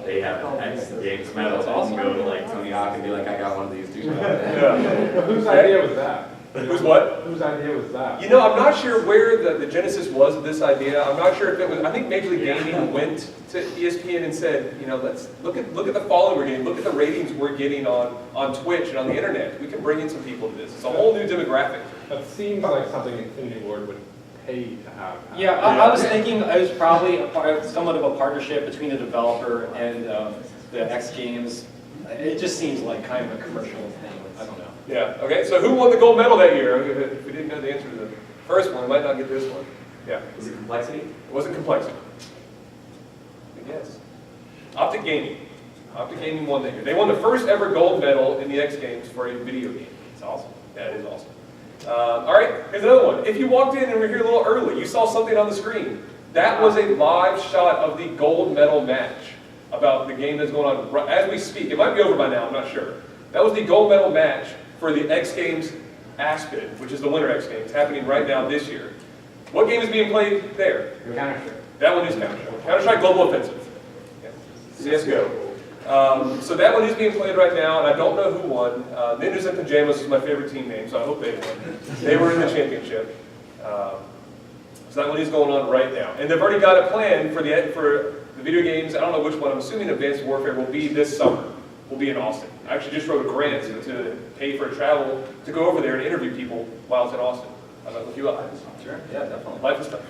They have X Games medals. Awesome. Go to like Tony Hawk and be like, I got one of these too. Yeah. Whose idea was that? Whose what? Whose idea was that? You know, I'm not sure where the genesis was of this idea. I'm not sure if it was, I think Major League Gaming went to ESPN and said, you know, let's look at the following we're getting, look at the ratings we're getting on Twitch and on the internet. We can bring in some people to this. It's a whole new demographic. That seems like something Infinity Ward would pay to have. Yeah, I was thinking it was probably somewhat of a partnership between the developer and the X Games. It just seems like kind of a commercial thing. I don't know. Yeah, okay, so who won the gold medal that year? If we didn't know the answer to the first one, we might not get this one. Yeah. Was it complexity? It wasn't complexity. I guess. Optic Gaming. Optic Gaming won that year. They won the first ever gold medal in the X Games for a video game. It's awesome. Yeah, it is awesome. All right, here's another one. If you walked in and were here a little early, you saw something on the screen. That was a live shot of the gold medal match about the game that's going on as we speak. It might be over by now, I'm not sure. That was the gold medal match for the X Games Aspen, which is the Winter X Games, happening right now this year. What game is being played there? Counter-Strike. That one is Counter-Strike. Counter-Strike Global Offensive. Yeah. CSGO. So that one is being played right now, and I don't know who won. Ninjas in Pajamas is my favorite team name, so I hope they won. They were in the championship. So that one is going on right now. And they've already got a plan for the video games. I don't know which one. I'm assuming Advanced Warfare will be this summer. Will be in Austin. I actually just wrote a grant to pay for travel to go over there and interview people while it's in Austin. I'm going to look you up. Sure, yeah, definitely. Life is tough.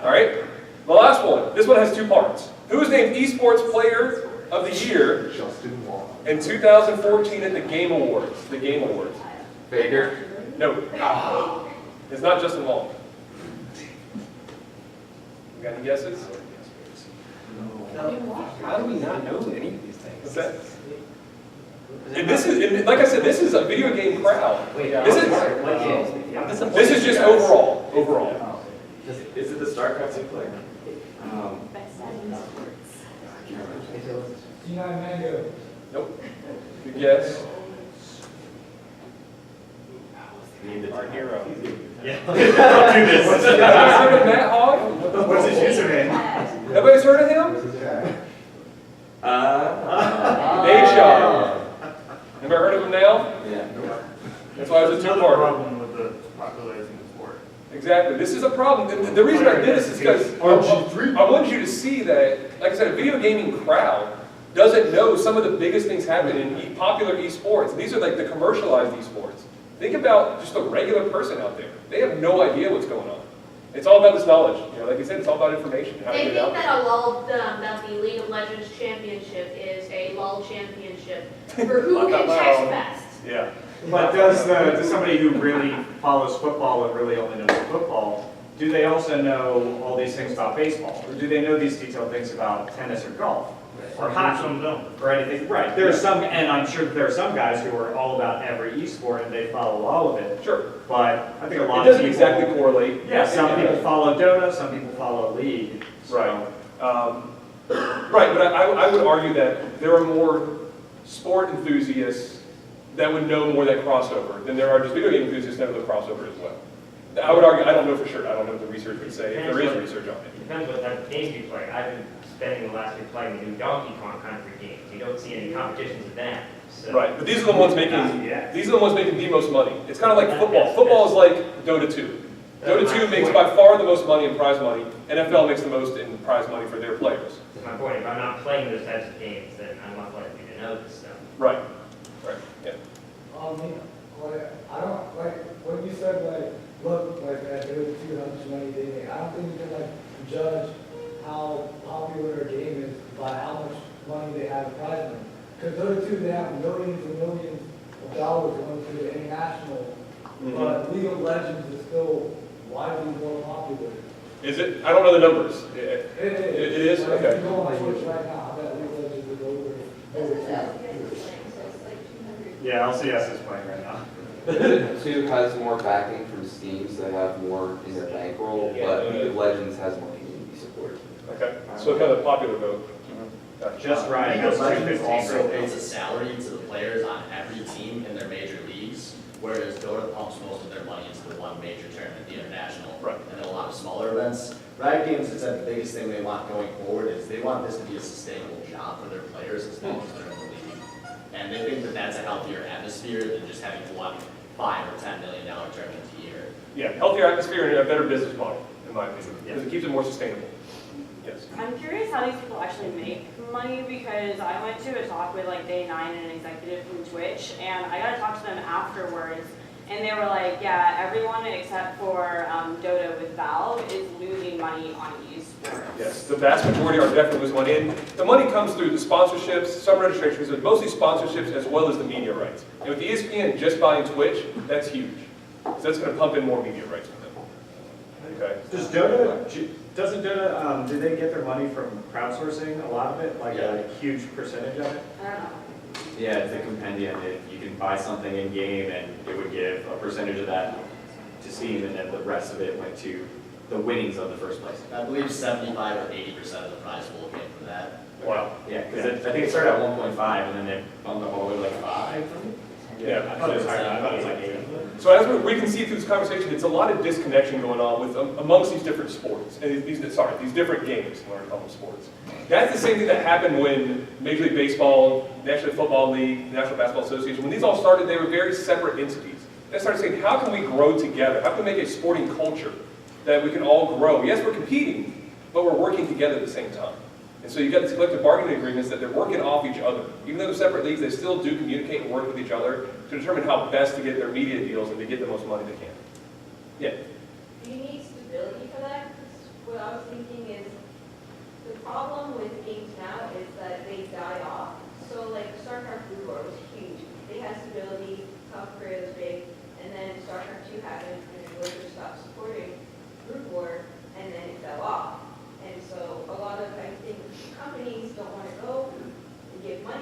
All right, the last one. This one has two parts. Who was named Esports Player of the Year in 2014 at the Game Awards? The Game Awards. Faker? No. It's not Justin Wong. You got any guesses? How do we not know any of these What's that? And this is, and like I said, this is a video game crowd. This is just overall. Is it the StarCraft 2 player? Mango. Nope. Good guess. Our hero. Yeah. Don't do this. Everybody's heard of Matt Hogg? What's his username? Everybody's heard of him? Dave Shaw. Ever heard of him now? Yeah. That's why it was a two-part. Problem with the popularizing the sport. Exactly. This is a problem. The reason I did this is because I want you to see that, like I said, a video gaming crowd doesn't know some of the biggest things happen in popular esports. These are like the commercialized esports. Think about just a regular person out there. They have no idea what's going on. It's all about this knowledge. You know, like I said, it's all about information. How to They get it think out there. that that the League of Legends championship is a LOL championship for who can text best. Yeah. But does somebody who really follows football and really only knows football, do they also know all these things about baseball? Or do they know these detailed things about tennis or golf? Or hockey? Some don't. Or anything? Right. There are some, and I'm sure that there are some guys who are all about every esport and they follow all of it. Sure. But I think a lot It of doesn't people... exactly correlate. Yeah, some people follow Dota, some people follow League. So. Right. Right, but I would argue that there are more sport enthusiasts that would know more that crossover than there are just video game enthusiasts that know the crossover as well. I would argue, I don't know for sure, I don't know what the research would say, if there is research on it. Depends what type of games you play. I've been spending the last week playing the new Donkey Kong Country games. You don't see any competitions with them. So. Right, but these are the ones making the most money. It's kind of like football. Football is like Dota 2. Dota 2 makes by far the most money in prize money. NFL makes the most in prize money for their players. That's my point. If I'm not playing those types of games, then I'm not likely to know this stuff. Right. Right. Yeah. I don't, like, when you said, like, look, like, at Dota 2, how much money they make, I don't think you can, like, judge how popular a game is by how much money they have in prize money. Because Dota 2, they have millions and millions of dollars going to the international, but League of Legends is still widely more popular. Is it? I don't know the numbers. It is? Like, Okay. if you go on Twitch right now, I bet League of Legends is over Dota 2. Yeah, LCS is playing right now. Dota 2 has more backing from Steam, so they have more in their bankroll, but League of Legends has more community support. Okay. So kind of popular vote. Just right. League of Legends also pays a salary to the players on every team in their major leagues, whereas Dota pumps most of their money into the one major tournament, the international, and then a lot of smaller events. Riot Games has said the biggest thing they want going forward is they want this to be a sustainable job for their players as long as they're in the league. And they think that that's a healthier atmosphere than just having one $5 or $10 million tournament a year. Yeah, healthier atmosphere and a better business model, in my opinion, because it keeps it more sustainable. Yes. I'm curious how these people actually make money because I went to a talk with like Day 9 and an executive from Twitch, and I got to talk to them afterwards, and they were like, yeah, everyone except for Dota with Valve is losing money on esports. Yes, the vast majority are definitely losing money. And the money comes through the sponsorships, some registrations, but mostly sponsorships as well as the media rights. And with ESPN just buying Twitch, that's huge. So that's going to pump in more media rights for them. Okay. Doesn't Dota, do they get their money from crowdsourcing, a lot of it, like a huge percentage of it? I don't know. Yeah, it's a compendium. You can buy something in game and it would give a percentage of that to Steam, and then the rest of it went to the winnings of the first place. I believe 75 or 80% of the prize pool came from that. Wow. Yeah, because I think it started at 1.5 and then they bumped up all the way to like 5. Yeah. I thought it was higher. I thought it was like 8. So as we can see through this conversation, it's a lot of disconnection going on with amongst these different sports, and these different games, when I call them sports. That's the same thing that happened when Major League Baseball, National Football League, National Basketball Association, when these all started, they were very separate entities. They started saying, how can we grow together? How can we make a sporting culture that we can all grow? Yes, we're competing, but we're working together at the same time. And so you've got these collective bargaining agreements that they're working off each other. Even though they're separate leagues, they still do communicate and work with each other to determine how best to get their media deals and to get the most money they can. Yeah? Do you need stability for that? 'Cause what I was thinking is, the problem with games now is that they die off. So like StarCraft Brood War was huge. They had stability, South Korea was big, and then StarCraft 2 happened, and then Blizzard stopped supporting Brood War, and then it fell off. And so a lot of, I think, companies don't want to go and give money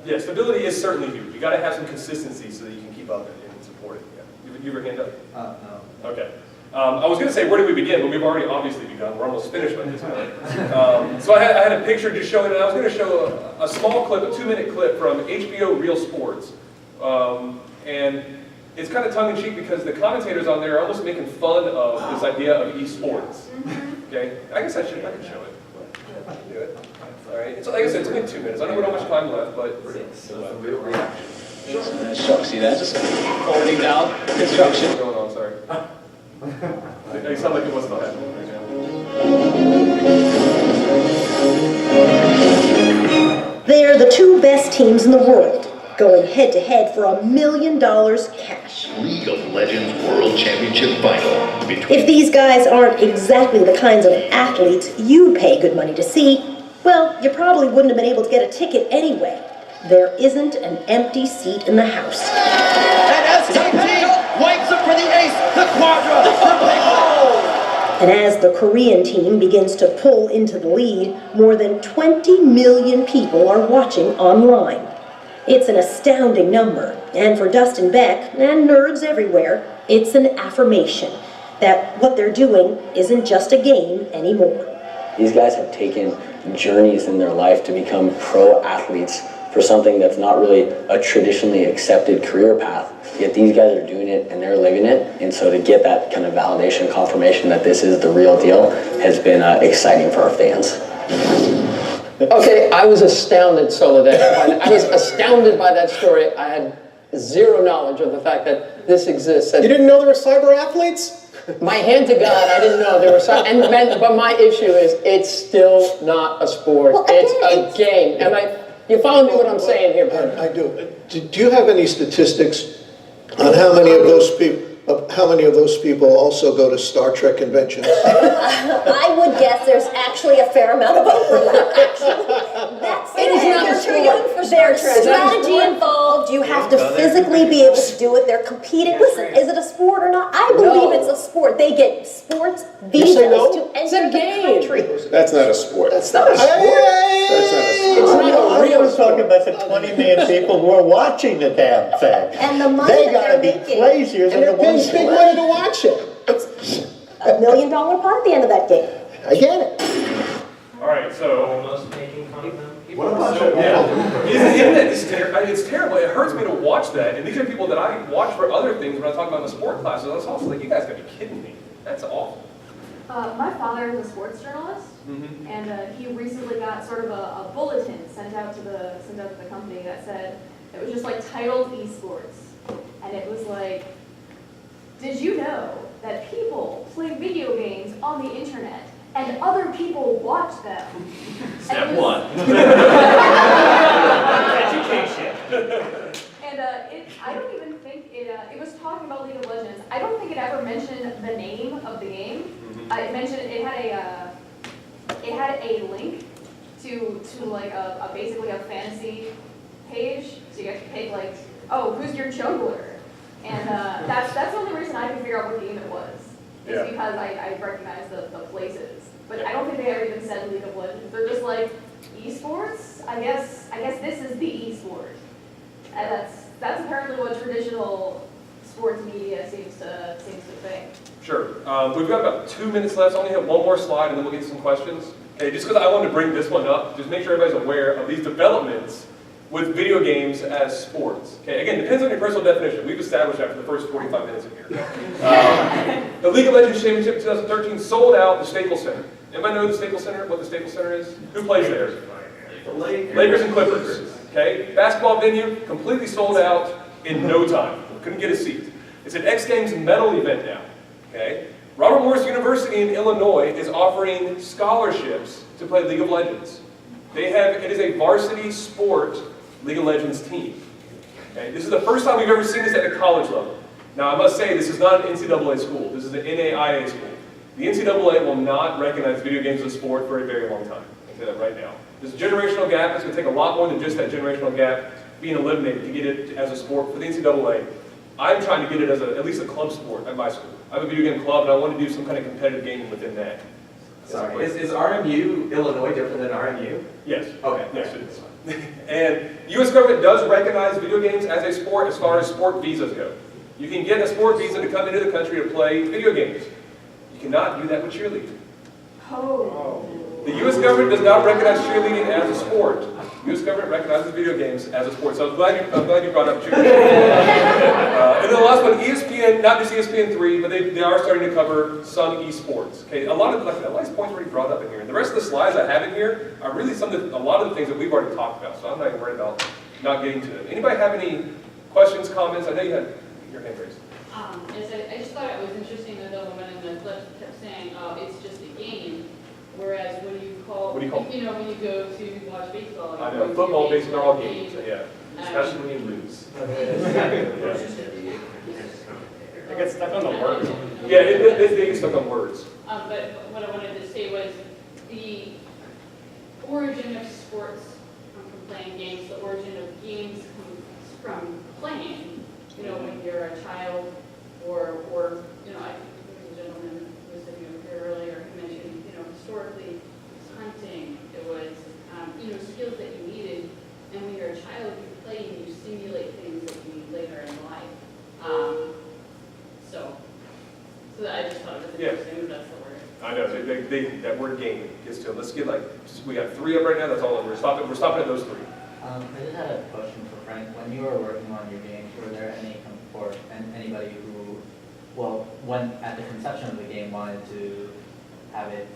Yeah, stability is certainly huge. You got to have some consistency so that you can keep up and support it. Yeah. You have your hand up? No. Okay. I was going to say, where do we begin? But we've already obviously begun. We're almost finished by this point. So I had a picture just showing it. I was going to show a small clip, a 2-minute clip from HBO Real Sports. And it's kind of tongue-in-cheek because the commentators on there are almost making fun of this idea of esports. Okay? I guess I can show it. I can do it. All right. It's, like I said, it's only 2 minutes. I know we don't have much time left, but... So the real reaction. See that? Just holding down construction. What's going on? Sorry. It sounds like it wasn't happening right now. They're the two best teams in the world, going head-to-head for $1 million cash. League of Legends World Championship Final. If these guys aren't exactly the kinds of athletes you'd pay good money to see, well, you probably wouldn't have been able to get a ticket anyway. There isn't an empty seat in the house. And STP wipes up for the ace, the quadra, the triple. And as the Korean team begins to pull into the lead, more than 20 million people are watching online. It's an astounding number, and for Dustin Beck, and nerds everywhere, it's an affirmation that what they're doing isn't just a game anymore. These guys have taken journeys in their life to become pro athletes for something that's not really a traditionally accepted career path. Yet these guys are doing it and they're living it. And so to get that kind of validation, confirmation that this is the real deal has been exciting for our fans. Okay, I was astounded, Soledad. I was astounded by that story. I had zero knowledge of the fact that this exists. You didn't know there were cyber athletes? My hand to God, I didn't know there were cyber. But my issue is, it's still not a sport. Well, it's a game. You follow me what I'm saying here, Bert? I do. Do you have any statistics on how many of those people also go to Star Trek conventions? I would guess there's actually a fair amount of overlap, actually. That's it. You're too young for There's strategy involved. You have to physically be able to do it. They're competing. Listen, is it a sport or not? I believe it's a sport. They get sports visas to enter the country. That's not a sport. That's not a sport. That's not a sport. It's not a real We're talking about the 20 million people who are watching the damn thing. And the money They that gotta they're be making. crazier than the ones Big money to watch it. It's $1 million pot at the end of that game. I get it. All right, so... Almost making fun of them. What about you? It's terrible. It hurts me to watch that. And these are people that I watch for other things when I talk about my sport classes. I was also like, you guys gotta be kidding me. That's awful. My father is a sports journalist, and he recently got sort of a bulletin sent out to the company that said, it was just like titled esports. And it was like, did you know that people play video games on the internet and other people watch them? Step one. Education. And I don't even think it was talking about League of Legends. I don't think it ever mentioned the name of the game. It mentioned it had a link to like basically a fantasy page. So you have to pick like, oh, who's your jungler? And that's the only reason I could figure out what game it was. Is because I recognize the places. But I don't think they ever even said League of Legends. They're just like, esports? I guess this is the esport. And that's apparently what traditional sports media seems to think. Sure. We've got about 2 minutes left. I only have one more slide and then we'll get to some questions. Okay, just because I wanted to bring this one up, just make sure everybody's aware of these developments with video games as sports. Okay, again, depends on your personal definition. We've established that for the first 45 minutes of here. The League of Legends Championship 2013 sold out the Staples Center. Anybody know the Staples Center, what the Staples Center is? Who plays there? Lakers and Clippers. Okay, basketball venue, completely sold out in no time. Couldn't get a seat. It's an X Games medal event now. Okay, Robert Morris University in Illinois is offering scholarships to play League of Legends. It is a varsity sport League of Legends team. Okay, this is the first time we've ever seen this at the college level. Now I must say, this is not an NCAA school. This is an NAIA school. The NCAA will not recognize video games as a sport for a very long time. I'll say that right now. There's a generational gap. It's going to take a lot more than just that generational gap being eliminated to get it as a sport for the NCAA. I'm trying to get it as at least a club sport at my school. I have a video game club and I want to do some kind of competitive gaming within that. Sorry, is RMU Illinois different than RMU? Yes. Okay. Yes, it is. And the U.S. government does recognize video games as a sport as far as sport visas go. You can get a sport visa to come into the country to play video games. You cannot do that with cheerleading. Oh. The U.S. government does not recognize cheerleading as a sport. The U.S. government recognizes video games as a sport. So I'm glad you brought up cheerleading. And then the last one, ESPN, not just ESPN3, but they are starting to cover some esports. Okay, a lot of the last points already brought up in here. And the rest of the slides I have in here are really a lot of the things that we've already talked about. So I'm not even worried about not getting to it. Anybody have any questions, comments? I know you had your hand raised. I just thought it was interesting that the woman in the clip kept saying, it's just a game. Whereas when you call, you know, when you go to watch baseball, I know, football, baseball, they're all games, yeah. Especially when you lose. I get stuck on the words. Yeah, they get stuck on words. But what I wanted to say was the origin of sports come from playing games. The origin of games comes from playing. You know, when you're a child, or you know, I think the gentleman who was sitting over here earlier who mentioned, you know, historically, it was hunting. It was, you know, skills that you needed. And when you're a child, you play and you simulate things that you need later in life. So I just thought it was interesting. That's the word. I know, that word game gets to them. Let's get we got 3 up right now, that's all. We're stopping at those 3. I just had a question for Frank. When you were working on your games, were there anybody who, well, when at the conception of the game wanted to have it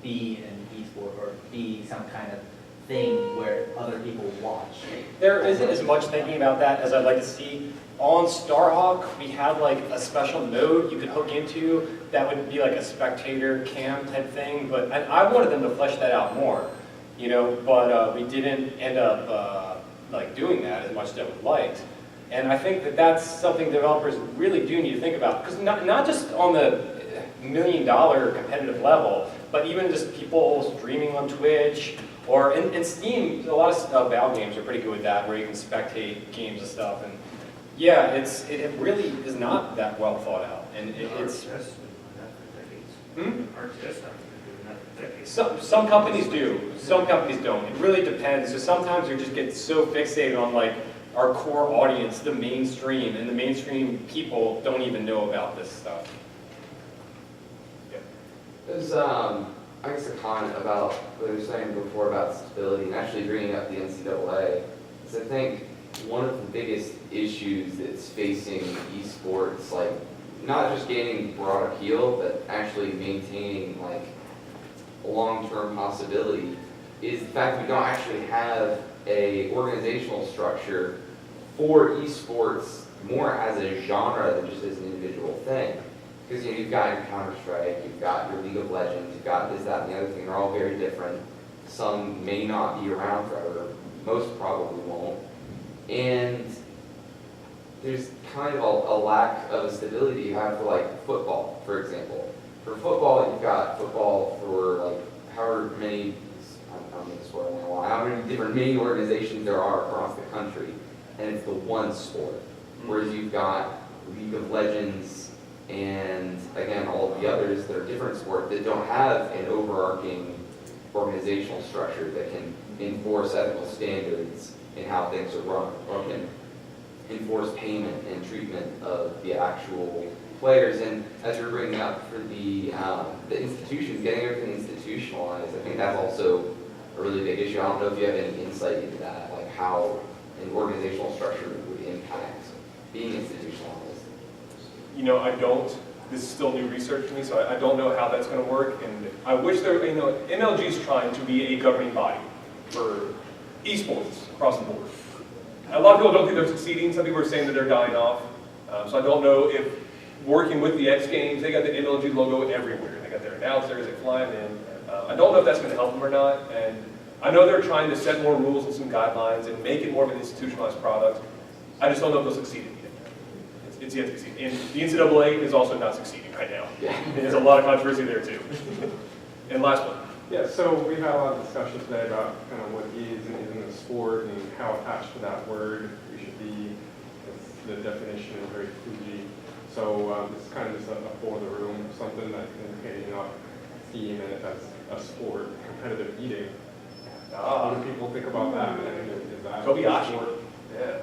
be an esport or be some kind of thing where other people watch? There isn't as much thinking about that as I'd like to see. On Starhawk, we had like a special node you could hook into that would be like a spectator cam type thing, but I wanted them to flesh that out more, you know, but we didn't end up like doing that as much as I would liked. And I think that that's something developers really do need to think about, because not just on the $1 million competitive level, but even just people streaming on Twitch, or in Steam, a lot of Valve games are pretty good with that, where you can spectate games and stuff. And yeah, it really is not that well thought out, and it's. Some companies do, some companies don't. It really depends. So sometimes you just get so fixated on like our core audience, the mainstream, and the mainstream people don't even know about this stuff. Yeah. There's I guess a comment about what I was saying before about stability, and actually bringing up the NCAA, is I think one of the biggest issues that's facing esports, like not just gaining broad appeal, but actually maintaining like a long-term possibility, is the fact that we don't actually have a organizational structure for esports more as a genre than just as an individual thing. Because you've got your Counter-Strike, you've got your League of Legends, you've got this, that, and the other thing. They're all very different. Some may not be around forever. Most probably won't. And there's kind of a lack of stability you have for like football, for example. For football, you've got football for like however many, I don't know this word in a while, how many different mini organizations there are across the country, and it's the one sport. Whereas you've got League of Legends and again all of the others that are different sports that don't have an overarching organizational structure that can enforce ethical standards in how things are run, or can enforce payment and treatment of the actual players. And as you're bringing up for the institutions, getting everything institutionalized, I think that's also a really big issue. I don't know if you have any insight into that, like how an organizational structure would impact being institutionalized. You know, I don't. This is still new research to me, so I don't know how that's going to work. And I wish there, you know, MLG is trying to be a governing body for esports across the board. A lot of people don't think they're succeeding. Some people are saying that they're dying off. So I don't know if working with the X Games, they got the MLG logo everywhere. They got their announcers, they fly them in. I don't know if that's going to help them or not. And I know they're trying to set more rules and some guidelines and make it more of an institutionalized product. I just don't know if they'll succeed in it. It's yet to be seen. And the NCAA is also not succeeding right now. Yeah. There's a lot of controversy there too. And last one. Yeah, so we've had a lot of discussion today about kind of what is and isn't a sport and how attached to that word we should be. The definition is very kludgy. So this is kind of just a for the room, something that can, you know, theme it as a sport, competitive eating. What do people think about that? I mean, is that Kobayashi. sport? Yeah.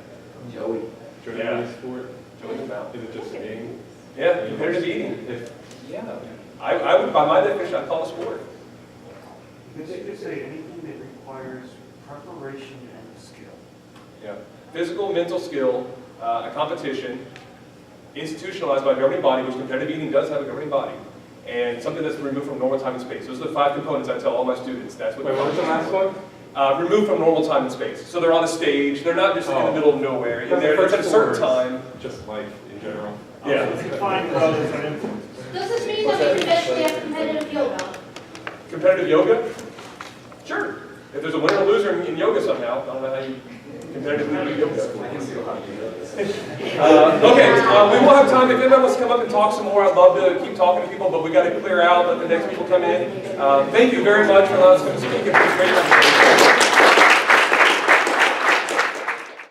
Joey. Should Yeah. it be a sport? Joey's about. Is it just a game? Yeah, competitive eating. If Yeah. I would, by my definition, I'd call it a sport. You could say anything that requires preparation and skill. Yeah. Physical, mental skill, a competition, institutionalized by a governing body, which competitive eating does have a governing body, and something that's removed from normal time and space. Those are the 5 components I tell all my students. That's what. Wait, what was the last one? Removed from normal time and space. So they're on a stage. They're not just in the middle of nowhere. That's They're the at a first certain words. time. Just life in general. Yeah. Define growth as an influence. Does this mean that we could eventually have competitive yoga? Competitive yoga? Sure. If there's a winner or loser in yoga somehow, I don't know how you competitively do yoga. Okay, we will have time. If anyone wants to come up and talk some more, I'd love to keep talking to people, but we got to clear out, let the next people come in. Thank you very much for allowing us to speak at this great